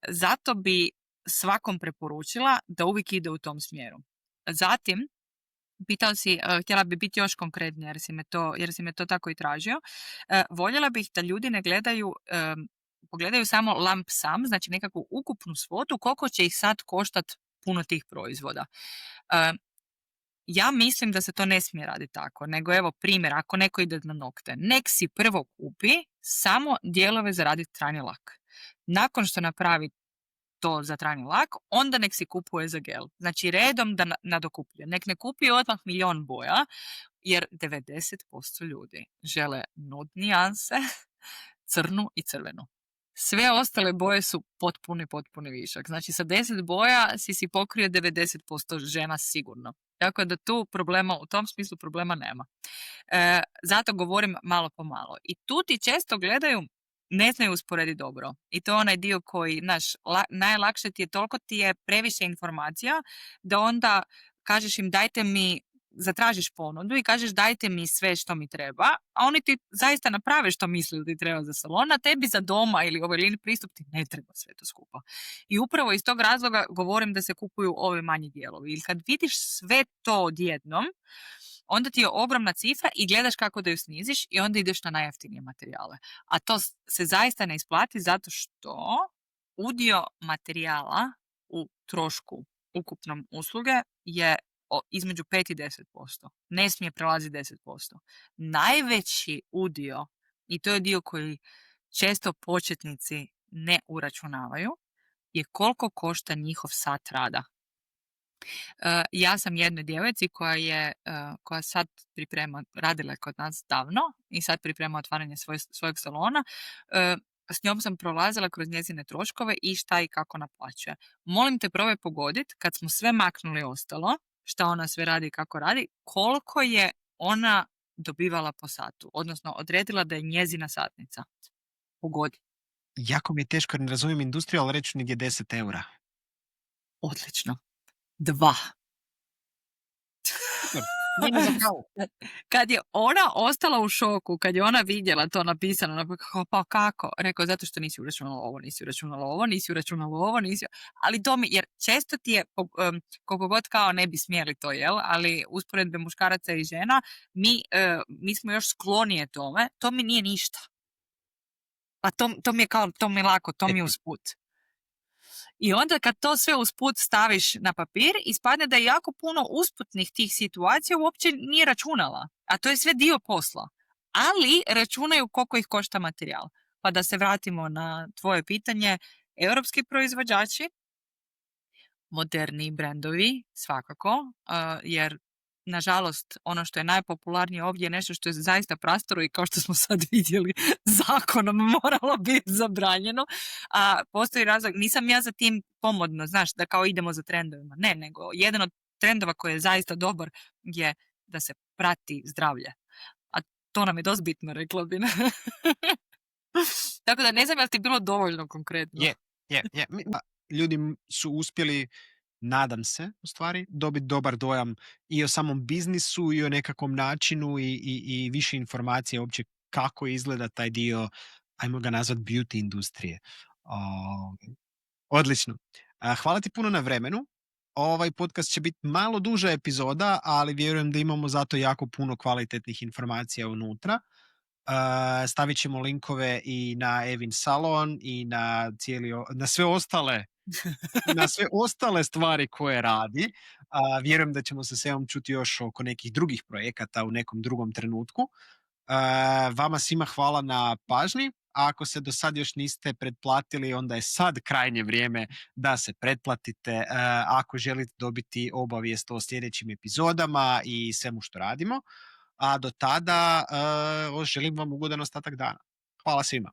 zato bi svakom preporučila da uvijek ide u tom smjeru. Zatim, pitao si, htjela bi biti još konkretnija jer si me to tako i tražio. Voljela bih da ljudi ne pogledaju samo lump sum, znači nekakvu ukupnu svotu, koliko će ih sad koštati puno tih proizvoda. Ja mislim da se to ne smije raditi tako, nego evo primjer, ako neko ide na nokte, nek si prvo kupi samo dijelove za raditi trajni lak. Nakon što napravi to za trajni lak, onda nek si kupuje za gel. Znači redom da nadokupljuje. Nek ne kupi odmah 1.000.000 boja, jer 90% ljudi žele nude nijanse, crnu i crvenu. Sve ostale boje su potpuni višak. Znači sa 10 boja si pokrio 90% žena sigurno. Tako da tu u tom smislu problema nema. Zato govorim malo po malo. I tu ti često gledaju, ne znaju usporediti dobro. I to je onaj dio koji, najlakše ti je, toliko ti je previše informacija, da onda kažeš im zatražiš ponudu i kažeš dajte mi sve što mi treba, a oni ti zaista naprave što misle da ti treba za salon, a tebi za doma ili ovaj lini pristup ti ne treba sve to skupa. I upravo iz tog razloga govorim da se kupuju ovi manji dijelovi. Ili kad vidiš sve to odjednom, onda ti je ogromna cifra i gledaš kako da ju sniziš i onda ideš na najjeftinije materijale. A to se zaista ne isplati zato što udio materijala u trošku ukupnom usluge je između 5 i 10%. Ne smije prelaziti 10%. Najveći udio, i to je dio koji često početnici ne uračunavaju, je koliko košta njihov sat rada. Ja sam jednoj djevojci koja sad radila je kod nas davno i sad priprema otvaranje svojeg salona. S njom sam prolazila kroz njezine troškove i šta i kako naplaćuje. Molim te, probaj pogoditi, kad smo sve maknuli ostalo, šta ona sve radi i kako radi, koliko je ona dobivala po satu, odnosno odredila da je njezina satnica. Pogodi. Jako mi je teško jer ne razumijem industriju, ali reći negdje 10 eura. Odlično. 2. Kad je ona ostala u šoku, kad je ona vidjela to napisano, pa kako? Rekao, zato što nisi uračunala ovo, ali to jer često ti je, koliko god kao ne bi smjeli to, ali usporedbe muškaraca i žena, mi smo još sklonije tome, to mi nije ništa. Pa to mi je lako, to mi je usput. I onda kad to sve usput staviš na papir, ispadne da je jako puno usputnih tih situacija uopće nije računala. A to je sve dio posla. Ali računaju koliko ih košta materijal. Pa da se vratimo na tvoje pitanje, europski proizvođači, moderni brendovi svakako, jer nažalost ono što je najpopularnije ovdje je nešto što je zaista prastaro i kao što smo sad vidjeli zakonom moralo biti zabranjeno. A postoji razlog, nisam ja za tim pomodno, znaš, da kao idemo za trendovima. Ne, nego jedan od trendova koji je zaista dobar je da se prati zdravlje. A to nam je dosta bitno, rekla bi. Tako da ne znam je li ti bilo dovoljno konkretno. Je. Ljudi su uspjeli, nadam se, u stvari, dobiti dobar dojam i o samom biznisu i o nekakvom načinu i više informacije uopće kako izgleda taj dio, ajmo ga nazvat, beauty industrije. Odlično. Hvala ti puno na vremenu. Ovaj podcast će biti malo duža epizoda, ali vjerujem da imamo zato jako puno kvalitetnih informacija unutra. Stavit ćemo linkove i na Evin salon i na sve ostale stvari koje radi. Vjerujem da ćemo se s Evom čuti još oko nekih drugih projekata u nekom drugom trenutku. Vama svima hvala na pažnji. A ako se do sad još niste pretplatili, onda je sad krajnje vrijeme da se pretplatite ako želite dobiti obavijest o sljedećim epizodama i svemu što radimo. A do tada želim vam ugodan ostatak dana. Hvala svima.